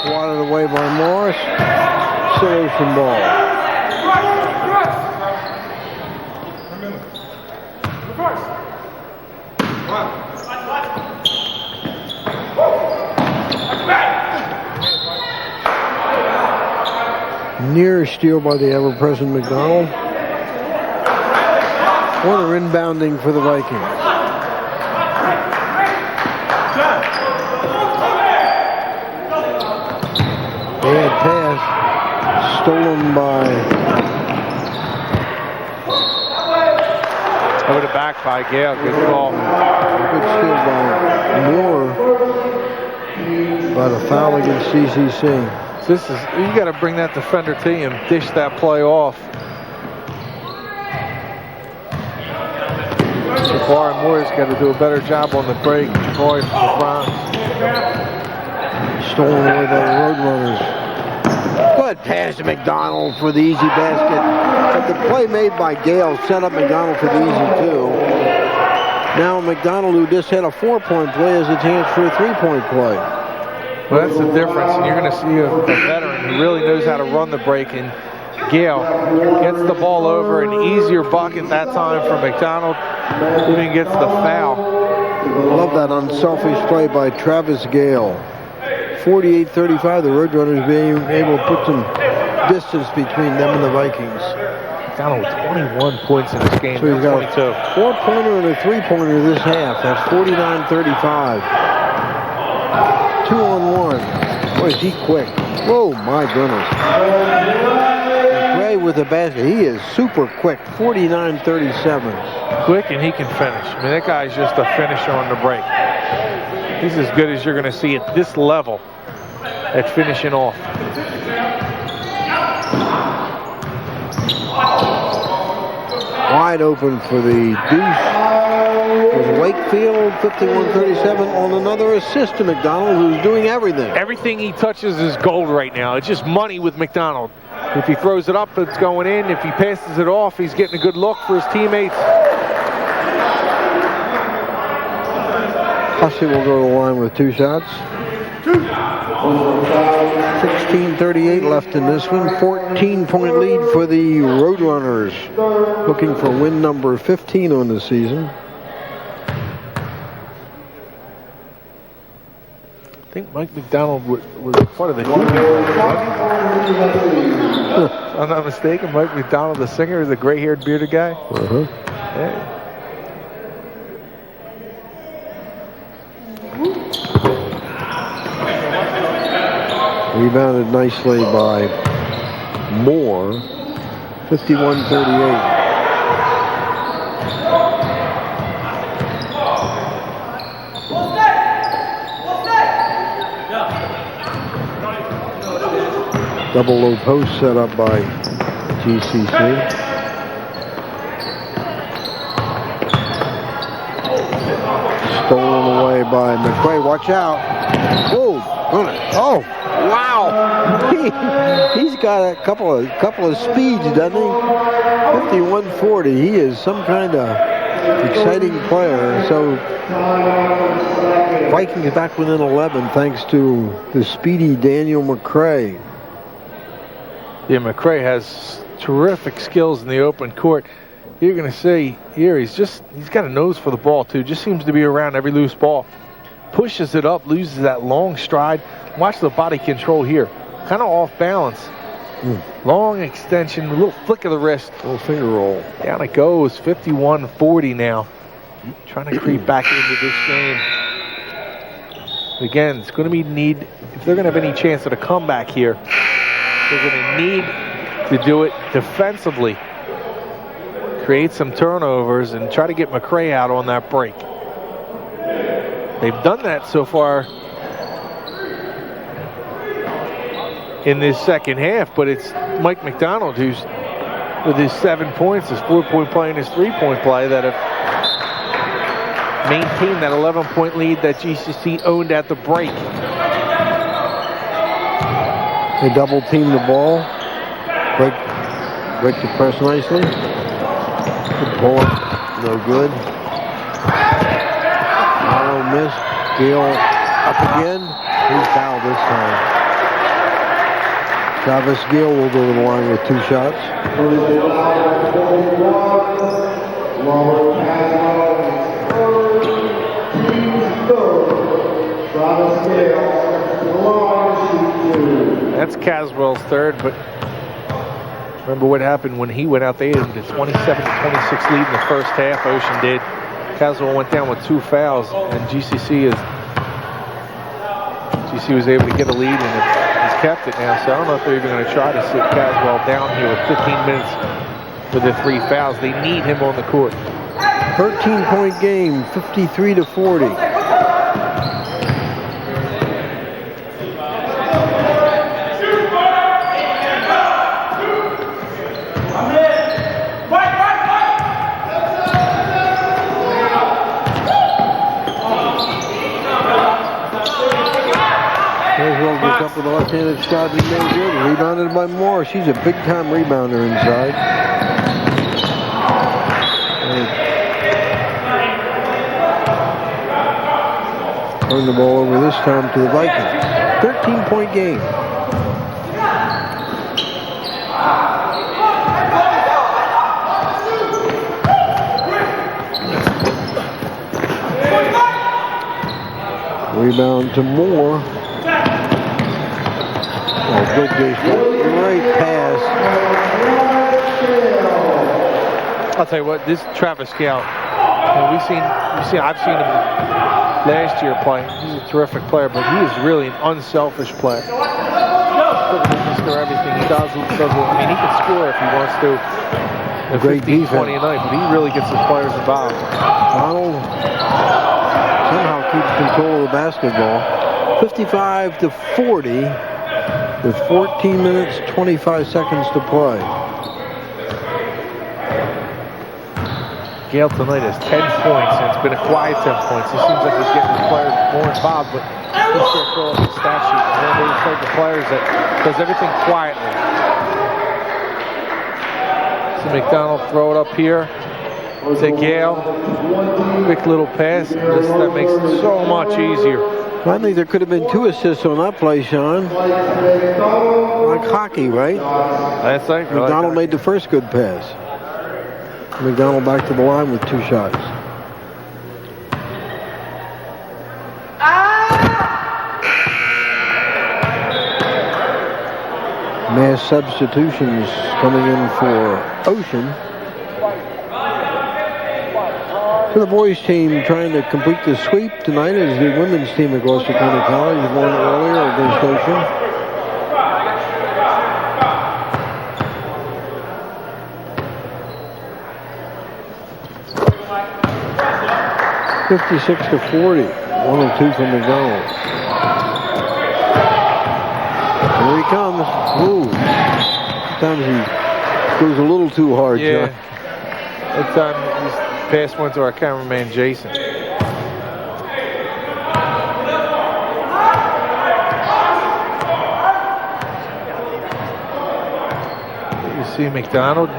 Swatted away by Morris, Solution ball. Near steal by the ever-present McDonald. Warner inbounding for the Vikings. Bad pass. Stolen by... Over the back by Gale. Good ball. Good steal by Moore. But a foul against CCC. So this is, you got to bring that defender to you and dish that play off. Jabari Moore's got to do a better job on the break. Jabari from the Bronx. Stolen away by the Roadrunners. Good pass to McDonald for the easy basket. But the play made by Gale set up McDonald for the easy two. Now McDonald, who just had a 4-point play, has a chance for a 3-point play. Well, that's the difference. And you're going to see a veteran who really knows how to run the break. And Gale gets the ball over, an easier bucket that time for McDonald. Even gets the foul. Love that unselfish play by Travis Gale. 48-35, the Roadrunners being able to put some distance between them and the Vikings. McDonald with 21 points in this game. So he's got 22. a 4-pointer and a 3-pointer this half. That's 49-35. 2-on-1. Boy, is he quick. Oh, my goodness. Gray with the basket. He is super quick. 49-37. Quick, and he can finish. I mean, that guy's just a finisher on the break. He's as good as you're going to see at this level at finishing off. Wide open for the deuce. With Wakefield, 51-37 on another assist to McDonald, who's doing everything. Everything he touches is gold right now. It's just money with McDonald. If he throws it up, it's going in. If he passes it off, he's getting a good look for his teammates. Hussey will go to the line with 2 shots. 16:38 left in this one. 14-point lead for the Roadrunners. Looking for win number 15 on the season. I think Mike McDonald was part of the team. If I'm not mistaken, Mike McDonald, the singer, is a gray-haired, bearded guy. Uh-huh. Yeah. Rebounded nicely by Moore. 51-38. Double low post set up by GCC. Stolen away by McRae. Watch out. Whoa. Oh, wow. He's got a couple of speeds, doesn't he? 51-40. He is some kind of exciting player. So Vikings back within 11 thanks to the speedy Daniel McRae. Yeah, McRae has terrific skills in the open court. You're going to see here, he's got a nose for the ball, too. Just seems to be around every loose ball. Pushes it up, loses that long stride. Watch the body control here. Kind of off balance. Long extension, a little flick of the wrist. A little finger roll. Down it goes, 51-40 now. Trying to creep back into this game. Again, it's going to be need, if they're going to have any chance at a comeback here, they're going to need to do it defensively. Create some turnovers and try to get McRae out on that break. They've done that so far in this second half, but it's Mike McDonald who's, with his 7 points, his 4-point play and his 3-point play, that have maintained that 11-point lead that GCC owned at the break. They double team the ball. Break the press nicely. Good pull up. No good. Arrow missed. Gale up again. He's fouled this time. Travis Gale will go to the line with 2 shots. That's Caswell's third, but remember what happened when he went out. They had him to 27-26 lead in the first half. Ocean did. Caswell went down with 2 fouls, and GCC was able to get a lead, and has kept it now. So I don't know if they're even going to try to sit Caswell down here with 15 minutes for the 3 fouls. They need him on the court. 13-point game, 53-40. Shryock with a left-handed shot. He made good. Rebounded by Moore. She's a big-time rebounder inside. Turn the ball over this time to the Vikings. 13-point game. Rebound to Moore. Oh, good dish. Great pass. I'll tell you what, this Travis Gale, I've seen him last year play. He's a terrific player, but he is really an unselfish player. Mr. Everything he does. I mean, he can score if he wants to. Great 15, defense. 20 a night, but he really gets his players involved. Donald somehow keeps control of the basketball. 55-40 with 14 minutes, 25 seconds to play. Gale tonight has 10 points, and it's been a quiet 10 points. It seems like he's getting his players more involved, but he's still fill up the stat sheet. And then they play the players that does everything quietly. So McDonald throw it up here to Gale. Quick little pass. That makes it so much easier. I think there could have been 2 assists on that play, Sean. Like hockey, right? That's right. McDonald made the first good pass. McDonald back to the line with 2 shots. Mass substitutions coming in for Ocean. So the boys team trying to complete the sweep tonight as the women's team at Gloucester County College won earlier against Ocean. 56-40. 1 of 2 from McDonald. Here he comes. Ooh. Sometimes he goes a little too hard, Yeah. John. That time this pass went to our cameraman, Jason. You see McDonald.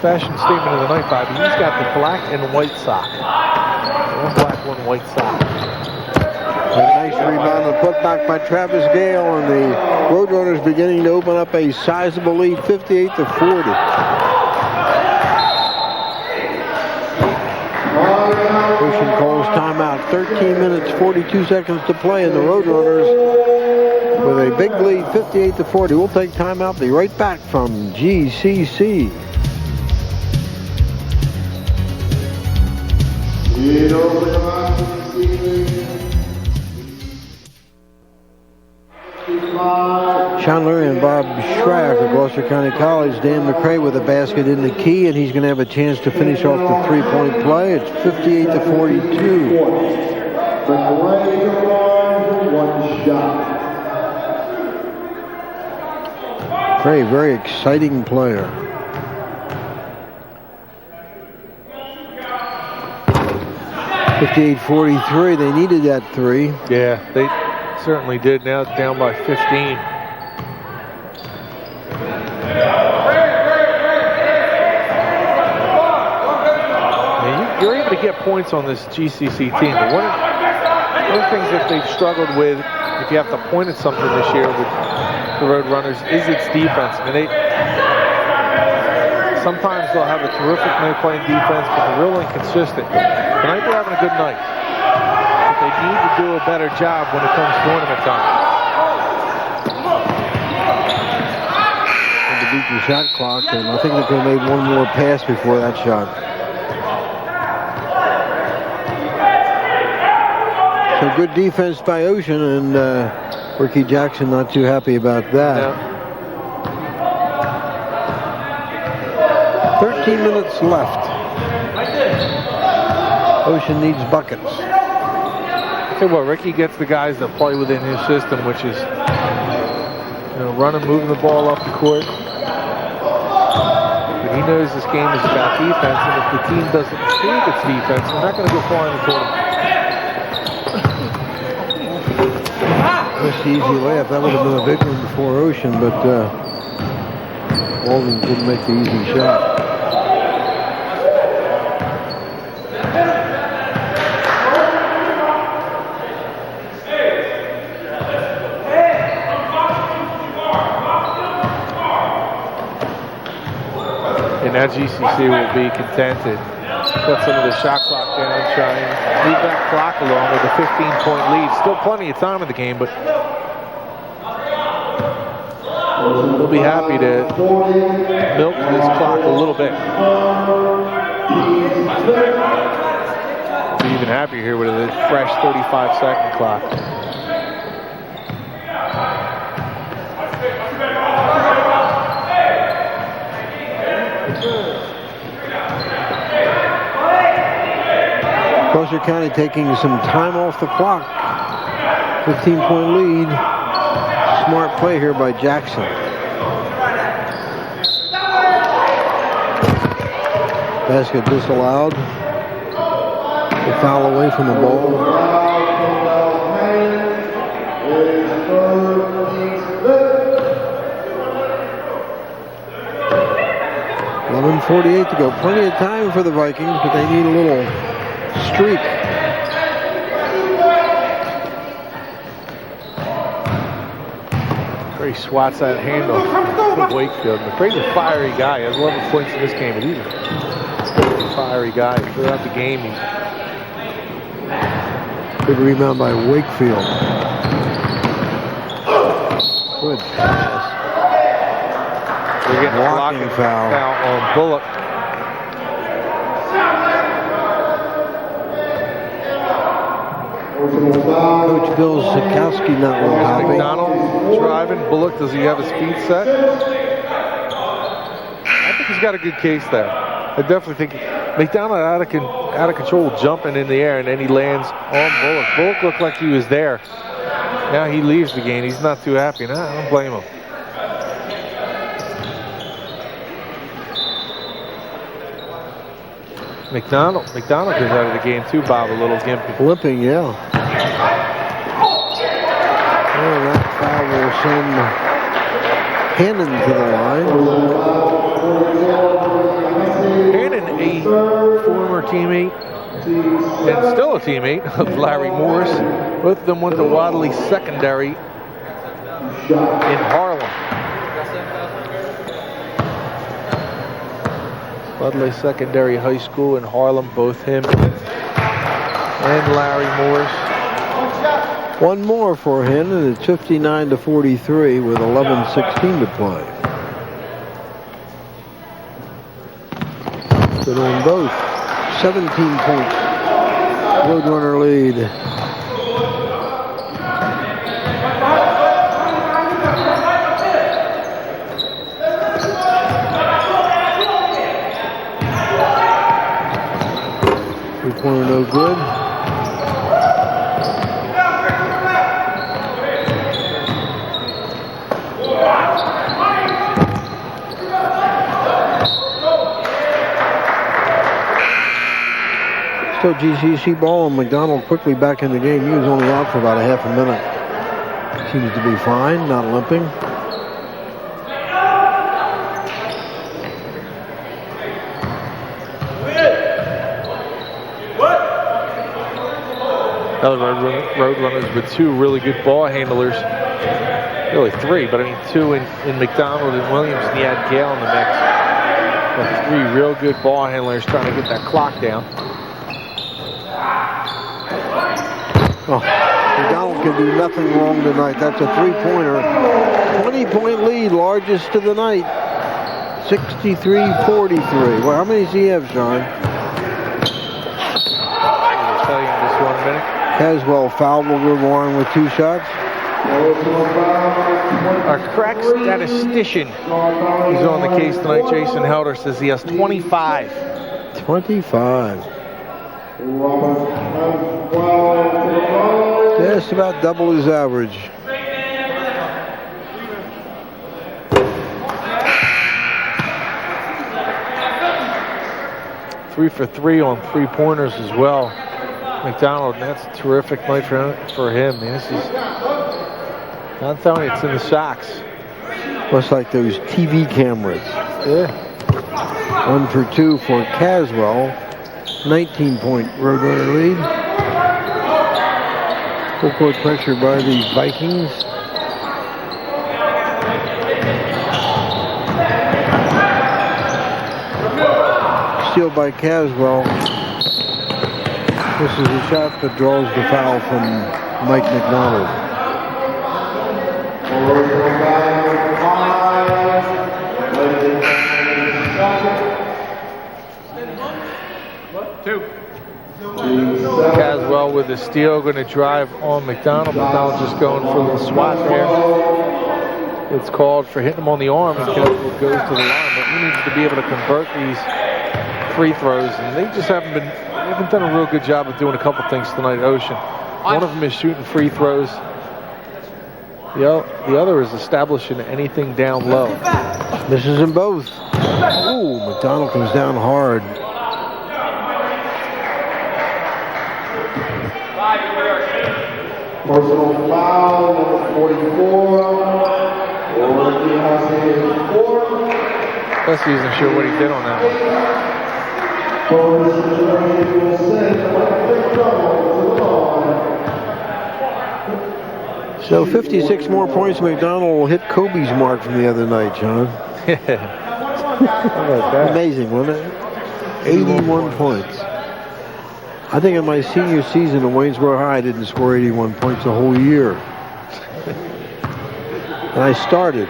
The fashion statement of the night, Bobby. He's got the black and white sock. One black, one white sock. A nice rebound and put back by Travis Gale, and the Roadrunners beginning to open up a sizable lead, 58-40. Ocean calls timeout. 13 minutes, 42 seconds to play, and the Roadrunners with a big lead, 58-40. We'll take timeout. Be right back from GCC. Shawn Leary and Bob Shryock of Gloucester County College. Dan McCrae with a basket in the key, and he's going to have a chance to finish off the 3-point play. It's 58-42. McCrae, very exciting player. (58-43). They needed that 3. Yeah, they certainly did. Now it's down by 15. You're able to get points on this GCC team, but one of the things that they've struggled with, if you have to point at something this year with the Roadrunners, is its defense. I mean, sometimes they'll have a terrific night playing defense, but they're real inconsistent. Tonight they're having a good night, but they need to do a better job when it comes tournament time. And to beat the shot clock, and I think they could have made one more pass before that shot. So good defense by Ocean, and Ricky Jackson not too happy about that. Yeah. 13 minutes left. Ocean needs buckets. I tell you what, Ricky gets the guys that play within his system, which is running, moving the ball up the court. But he knows this game is about defense, and if the team doesn't improve its defense, they're not going to go far in the tournament. Missed the easy layup. That would have been a big one before Ocean, but Walden couldn't make the easy shot. And now GCC will be contented. Put some of the shot clock down and try and move that clock along with a 15-point lead. Still plenty of time in the game, but we'll be happy to milk this clock a little bit. Be even happier here with a fresh 35-second clock. Gloucester County taking some time off the clock. 15-point lead. Smart play here by Jackson. Basket disallowed. A foul away from the ball. 11:48 to go. Plenty of time for the Vikings, but they need a little streak. He swats that handle of Wakefield. McCrae's a fiery guy. He has 11 points in this game, but he's a fiery guy throughout the game. Good rebound by Wakefield. Good pass. They're getting a blocking foul on Bullock. Coach Bill Sikowski not real happy. McDonald driving. Bullock, does he have his feet set? I think he's got a good case there. I definitely think McDonald out of control, jumping in the air, and then he lands on Bullock. Bullock looked like he was there. Now he leaves the game. He's not too happy. No, I don't blame him. McDonald goes out of the game too, Bob, a little gimpy. Limping, yeah. Oh, that foul will send Hannon to the line. Hannon, a former teammate and still a teammate of Larry Morris. Both of them went to Wadley Secondary in Harlem. Wadley Secondary High School in Harlem, both him and Larry Morris. One more for Hannon. It's 59-43 with 11:16 to play. Good on both. 17-point Roadrunner lead. Three-pointer no good. Still GCC ball, and McDonald quickly back in the game. He was only out for about a half a minute. Seems to be fine, not limping. Roadrunners with two really good ball handlers. Really three, but I mean two in McDonald and Williams, and you had Gale in the mix. But three real good ball handlers trying to get that clock down. Oh, McDonald can do nothing wrong tonight. That's a three-pointer. 20-point lead, largest of the night. 63-43. Well, how many does he have, Sean? I'll tell you in just 1 minute. Caswell fouled over Warren with 2 shots. Our crack statistician who's on the case tonight, Jason Helder, says he has 25. 25. Just about double his average. Three for 3 on 3-pointers as well. McDonald, that's a terrific night for him. Man, this is I'm telling you, it's in the socks. Looks like those TV cameras. Yeah. 1 for 2 for Caswell. 19-point Roadrunner lead. Full court pressure by the Vikings. Steal by Caswell. This is a shot that draws the foul from Mike McDonald. Caswell with the steal, going to drive on McDonald. McDonald just going for a little swat there. It's called for hitting him on the arm, and goes to the line. But he needs to be able to convert these free throws, and they just haven't done a real good job of doing a couple things tonight at Ocean. One of them is shooting free throws. The other is establishing anything down low. Misses them both. Ooh, McDonald comes down hard. Personal foul, number 44. Leslie isn't sure what he did on that one. So 56 more points. McDonald will hit Kobe's mark from the other night, John. How about that? Amazing, wasn't it? 81 points. I think in my senior season at Waynesboro High, I didn't score 81 points the whole year. And I started.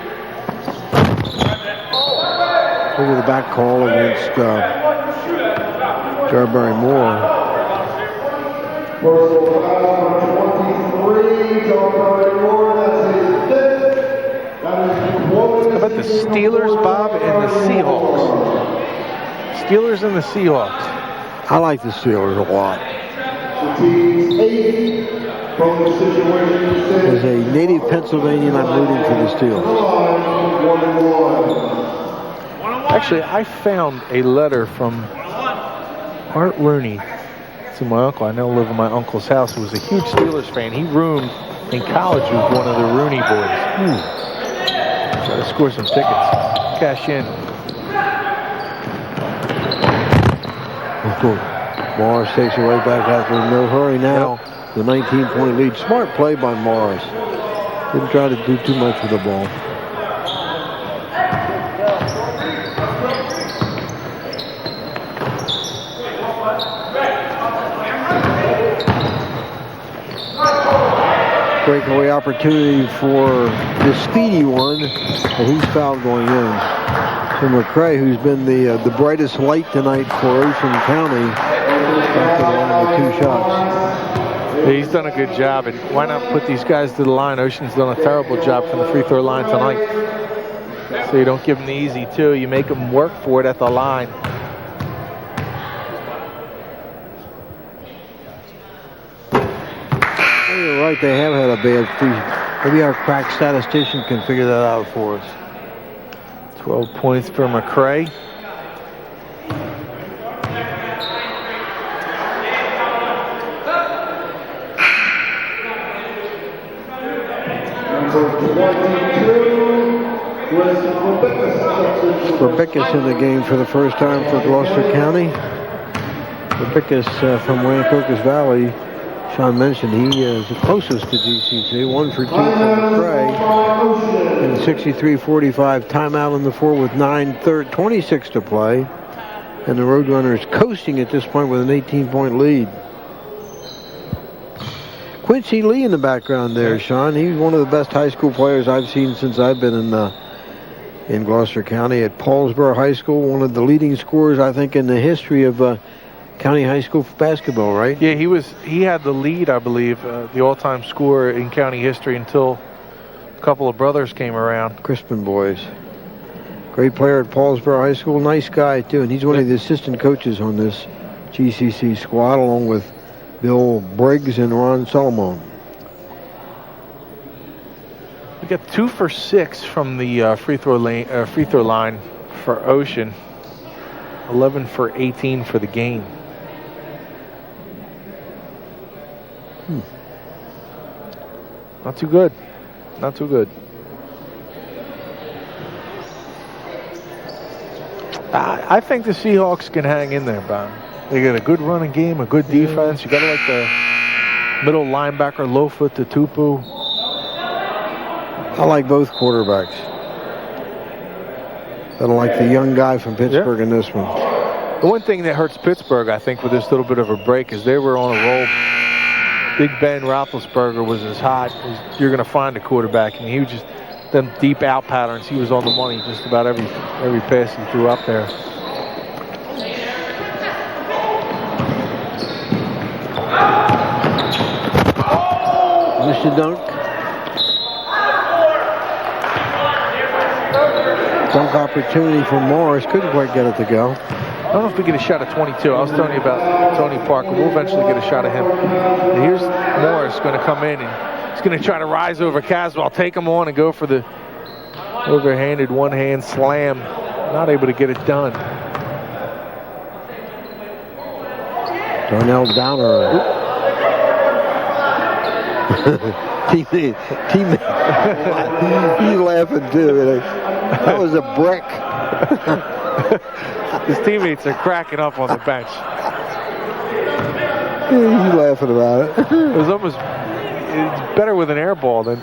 Look at the back call against Jarberry Moore. How about the Steelers, Bob, and the Seahawks? Steelers and the Seahawks. I like the Steelers a lot. As a native Pennsylvanian, I'm rooting for the Steelers. Actually, I found a letter from Art Rooney to my uncle. I now live in my uncle's house, who was a huge Steelers fan. He roomed in college with one of the Rooney boys. Try to score some tickets. Cash in. Morris takes it right back after no hurry now. The 19-point lead. Smart play by Morris. Didn't try to do too much with the ball. Breakaway opportunity for the speedy one, and he's fouled going in. So McCray, who's been the brightest light tonight for Ocean County, got to the line with 2 shots. Yeah, he's done a good job, and why not put these guys to the line? Ocean's done a terrible job from the free throw line tonight. So you don't give them the easy two, you make them work for it at the line. You're right, they have had a bad free. Maybe our crack statistician can figure that out for us. 12 points for McCray. Rebecca's in the game for the first time for Gloucester County. Rebecca's from Rancocas Valley. Shawn mentioned he is the closest to GCC. 1 for 2 for McCray. And 63-45 timeout on the floor with 26 to play. And the Roadrunners coasting at this point with an 18-point lead. Quincy Lee in the background there, Shawn. He's one of the best high school players I've seen since I've been in Gloucester County at Paulsboro High School. One of the leading scorers, I think, in the history of County High School basketball, right? Yeah, he had the lead, I believe, the all-time scorer in county history until a couple of brothers came around. Crispin boys. Great player at Paulsboro High School. Nice guy, too. And he's one of the assistant coaches on this GCC squad, along with Bill Briggs and Ron Solomon. We got 2 for 6 from the free throw line for Ocean. 11 for 18 for the game. Not too good. Not too good. I think the Seahawks can hang in there, Bob. They got a good running game, a good defense. You got to like the middle linebacker, Lofa to Tupu. I like both quarterbacks. I don't like the young guy from Pittsburgh in this one. The one thing that hurts Pittsburgh, I think, with this little bit of a break is they were on a roll. Big Ben Roethlisberger was as hot as you're going to find a quarterback. And he was just, them deep out patterns, he was on the money just about every pass he threw up there. Mr. Dunk. Dunk opportunity for Morris. Couldn't quite get it to go. I don't know if we get a shot at 22. I was telling you about Tony Parker. We'll eventually get a shot at him. And here's Morris going to come in, and he's going to try to rise over Caswell, take him on, and go for the overhanded one-hand slam. Not able to get it done. Darnell Downer. Teammate. He's laughing too. That was a brick. His teammates are cracking up on the bench. He's laughing about it. It was almost it's better with an air ball than.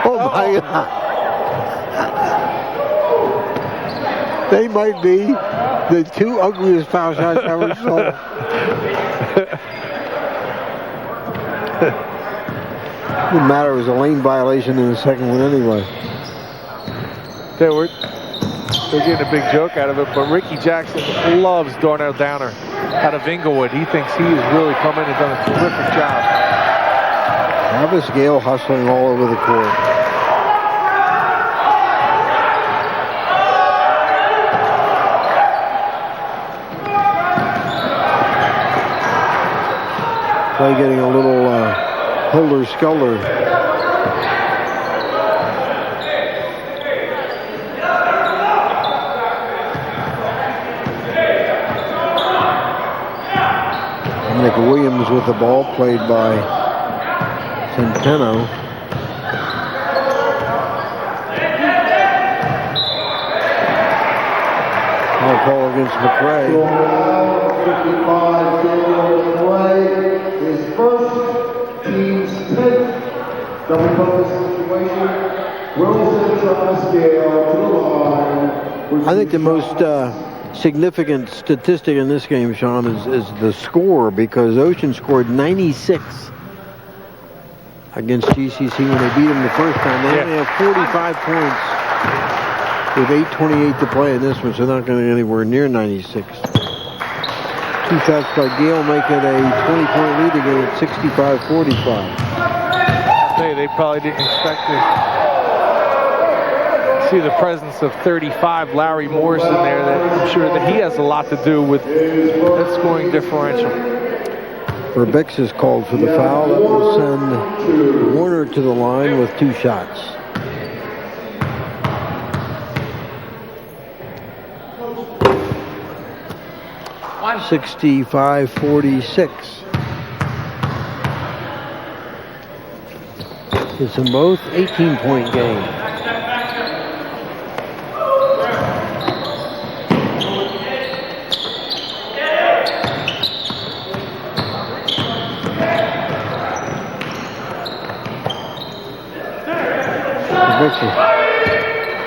Oh my God. They might be the two ugliest foul shots I ever saw. Didn't matter. It was a lane violation in the second one anyway. They're getting a big joke out of it, but Ricky Jackson loves Darnell Downer out of Inglewood. He thinks he has really come in and done a terrific job. Travis Gale hustling all over the court. Play getting a little helter-skelter. Nick Williams with the ball, played by Centeno. Foul call against McRae. 55, Daniel McRae, his first, team's 10th double-purpose situation. Wilson Travis Gale to the line. I think the most significant statistic in this game, Sean, is the score, because Ocean scored 96 against GCC when they beat them the first time. They only have 45 points with 8:28 to play in this one, so they're not going to get anywhere near 96. Two shots by Gale make it a 20-point lead again at 65-45. They probably didn't expect to see the presence of 35 Larry Morrison there. That I'm sure that he has a lot to do with that scoring differential. Berbix is called for the foul. That will send Warner to the line with two shots. One. 65-46. It's in both 18-point game.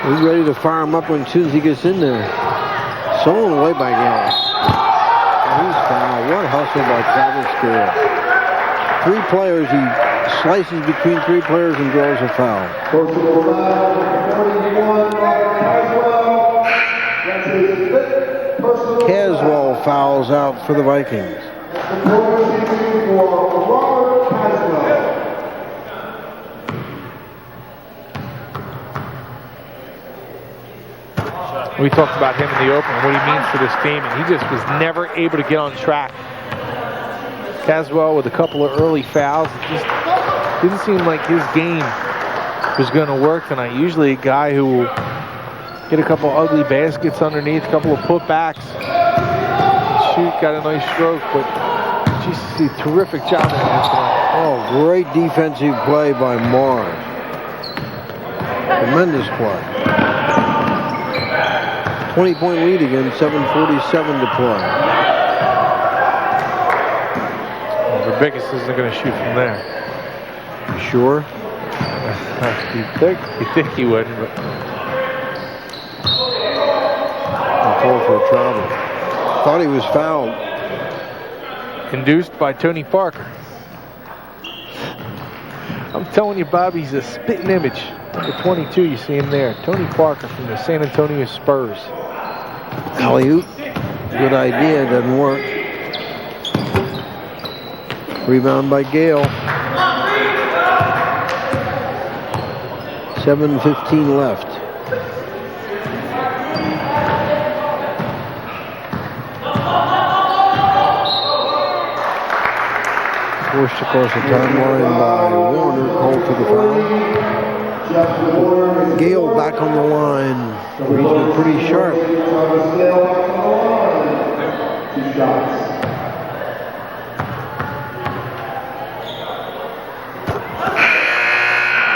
He's ready to fire him up as soon as he gets in there. Stolen away by Gale. He's fouled. What hustle by Travis Gale. Three players, he slices between three players and draws a foul. Personal foul, 41, Caswell. That's his fifth personal Caswell fouls out for the Vikings. for Robert Caswell. We talked about him in the open, what he means to this team, and he just was never able to get on track. Caswell with a couple of early fouls. It just didn't seem like his game was going to work tonight. Usually a guy who will get a couple ugly baskets underneath, a couple of putbacks, shoot, got a nice stroke, but just a terrific job tonight. Oh, great defensive play by Morris. Tremendous play. 20-point lead again, 7:47 to play. Biggest isn't going to shoot from there. You sure? You think he wouldn't, but I'll call for a travel. Thought he was fouled. Induced by Tony Parker. I'm telling you, Bob, he's a spitting image. Number 22, you see him there. Tony Parker from the San Antonio Spurs. Alley-oop. Good idea, doesn't work. Rebound by Gale. 7:15 left. Forced across the timeline by Warner, called for the foul. Gale back on the line. He's been pretty sharp.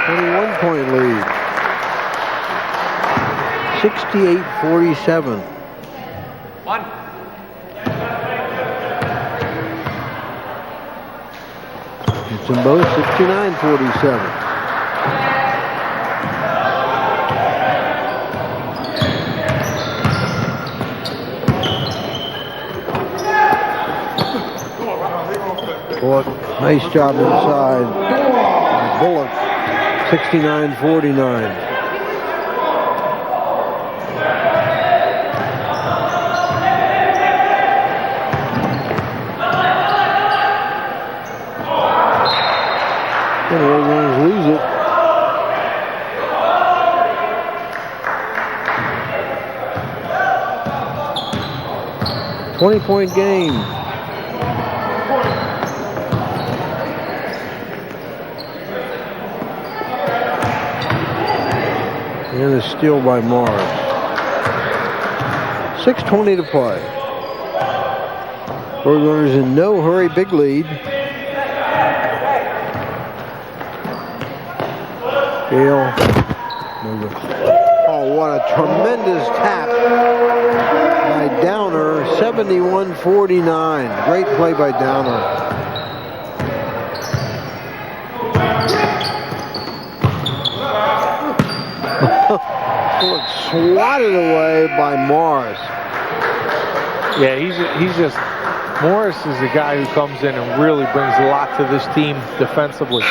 21-point lead. 68-47. One. It's in both 69-47. Bullock, nice job inside. Bullock, 69-49. And the Rowan lose it. Point game. And a steal by Mars. 6:20 to play. Roadrunners in no hurry, big lead. Gale. Oh, what a tremendous tap by Downer. 71-49. Great play by Downer. Swatted away by Morris. Yeah, he's just, Morris is the guy who comes in and really brings a lot to this team defensively.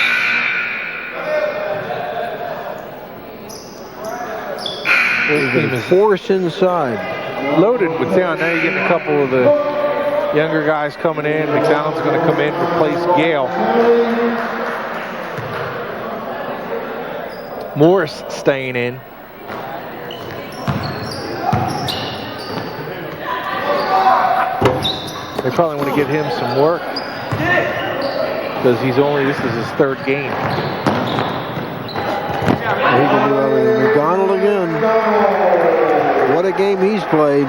This team is force inside. Loaded with talent. Now you're getting a couple of the younger guys coming in. McDonald's going to come in, replace Gale. Morris staying in. They probably want to give him some work because this is his third game. He can do everything. McDonald again. What a game he's played.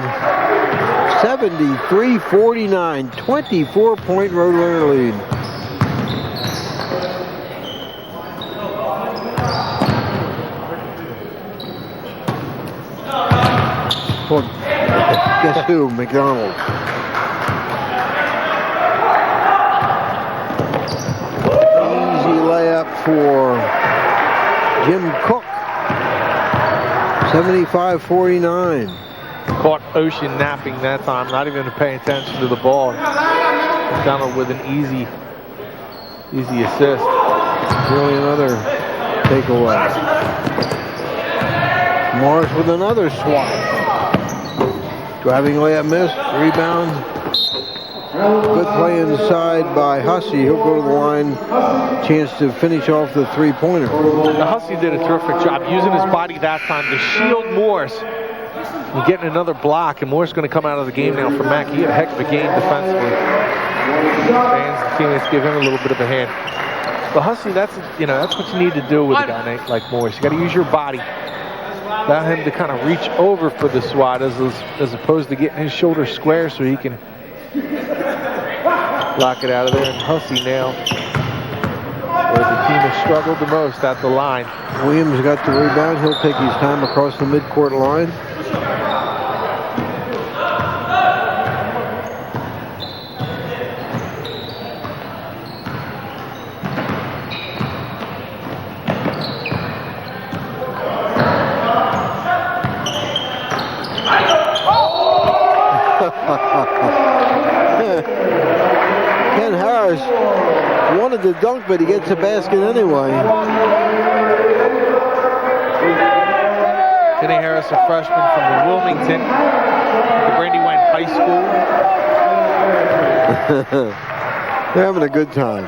73-49, 24-point Roadrunner lead. Well, guess who? McDonald. Easy layup for Jim Cook. 75-49. Caught Ocean napping that time, not even paying attention to the ball. McDonald with an easy assist. Really another takeaway. Morris with another swat. Driving layup missed. Rebound. Good play inside by Hussey. He'll go to the line. Chance to finish off the three-pointer. Now, Hussey did a terrific job using his body that time to shield Morris and getting another block. And Morris is going to come out of the game now for Mack. He had a heck of a game defensively. Fans and teammates give him a little bit of a hand. But Hussey, that's what you need to do with a guy like Morris. You got to use your body. Allow him to kind of reach over for the swat as opposed to getting his shoulder square so he can lock it out of there. And Hussey now, or the team has struggled the most at the line. Williams got the rebound. He'll take his time across the midcourt line. Ken Harris wanted to dunk, but he gets a basket anyway. Kenny Harris, a freshman from Wilmington, the Brandywine High School. They're having a good time.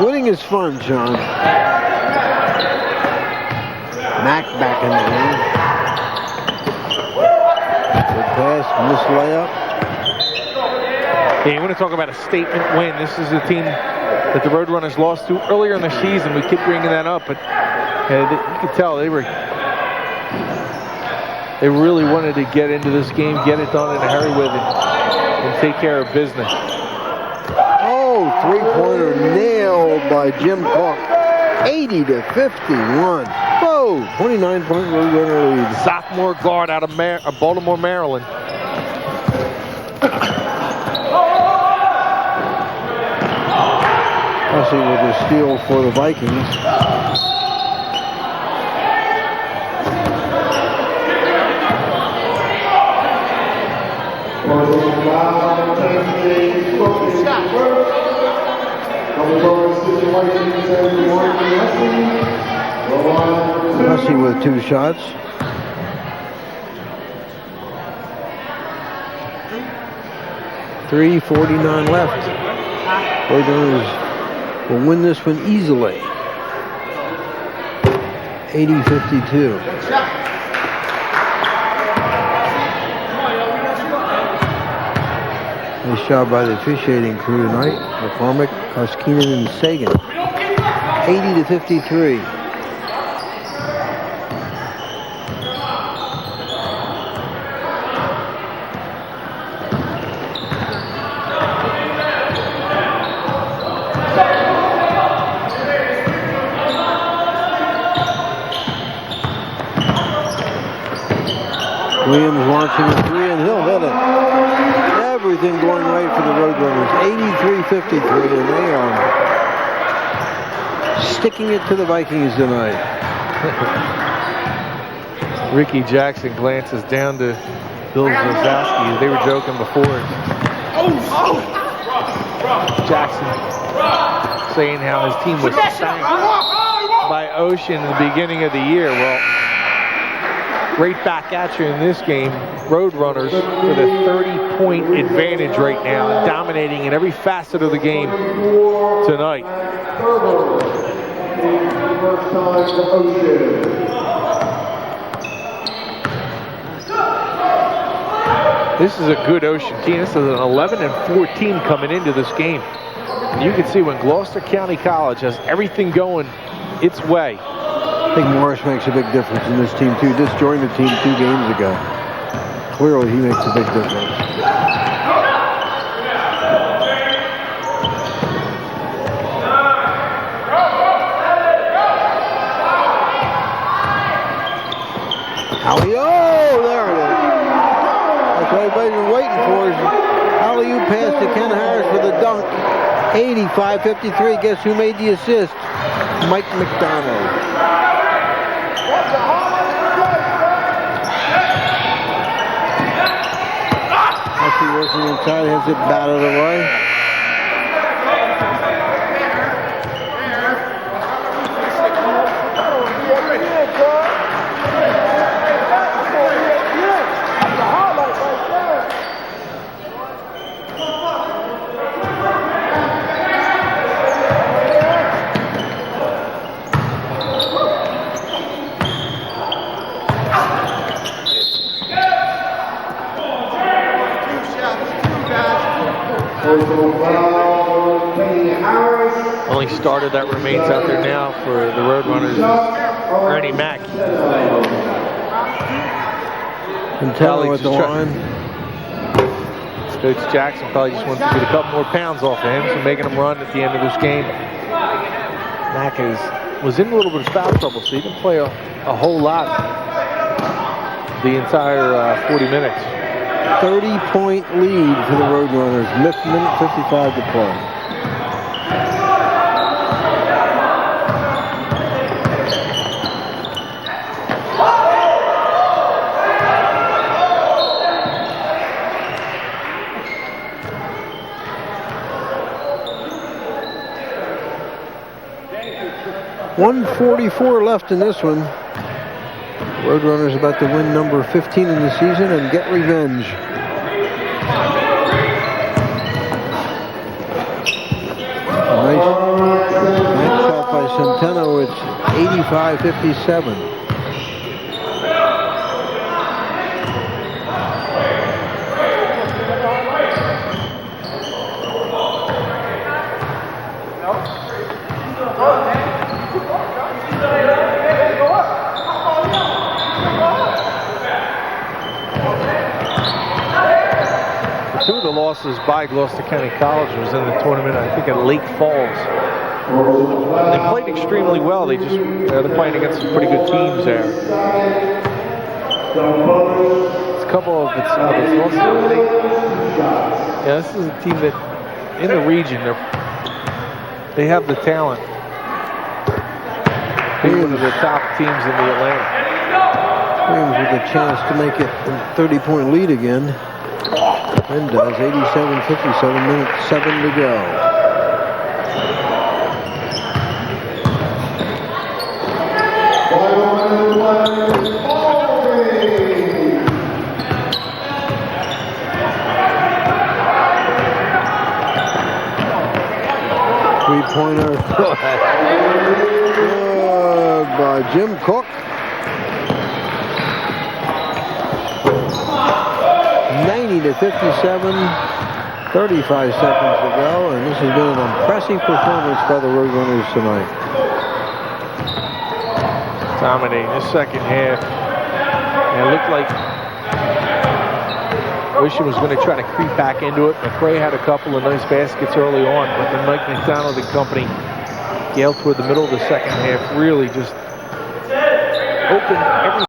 Winning is fun, Sean. Mack back in the game. Good pass, missed layup. Yeah, you want to talk about a statement win. This is a team that the Roadrunners lost to earlier in the season. We keep bringing that up, but you could tell they really wanted to get into this game, get it done in a hurry with it, and take care of business. Oh, three-pointer nailed by Jim Clark. 80-51. Whoa, 29-point Roadrunner lead. Sophomore guard out of Baltimore, Maryland. Hussey with a steal for the Vikings. Hussey with 2 shots. .349 left. Roadrunners will win this one easily. 80-52. Nice job by the officiating crew tonight. McCormick, Koskinen, and Sagan. 80-53. Williams launching a 3 and he'll hit it. Everything going right for the Roadrunners. 83-53, and they are sticking it to the Vikings tonight. Ricky Jackson glances down to Bill Zazowski. They were joking before. Jackson saying how his team was spanked by Ocean in the beginning of the year. Well, right back at you in this game. Roadrunners with a 30-point advantage right now, dominating in every facet of the game tonight. This is a good Ocean team. This is an 11-4 team coming into this game. And you can see when Gloucester County College has everything going its way. I think Morris makes a big difference in this team too. Just joined the team 2 games ago. Clearly he makes a big difference. Alley-oop, there it is. That's what everybody's been waiting for. Alley-oop pass to Ken Harris for the dunk. 85-53. Guess who made the assist? Mike McDonald. Hussey working inside, has it batted away. Only starter that remains out there now for the Roadrunners is Ernie Mack. And Taylor with the line. Coach Jackson probably just wants to get a couple more pounds off of him, so making him run at the end of this game. Mack was in a little bit of foul trouble, so he didn't play a whole lot the entire 40 minutes. 30-point lead for the Roadrunners. Minute 55 to play. .144 left in this one. Roadrunners about to win number 15 in the season and get revenge. Nice shot by Centeno. It's 85-57. Two of the losses by Gloucester County College was in the tournament, I think, at Lake Falls. They played extremely well. They're playing against some pretty good teams there. It's a couple of its losses. Yeah, this is a team that, in the region, they have the talent. They're one of the top teams in the Atlantic. Williams with a chance to make it a 30-point lead again. And does. 87-57, minute 7 to go. Three-pointer. Good by Jim Cook. 90-57, 35 seconds to go, and this has been an impressive performance by the Roadrunners tonight. Dominating the second half. And it looked like Ocean was going to try to creep back into it. McRae had a couple of nice baskets early on, but then Mike McDonald and company, Gale, toward the middle of the second half, really just opened every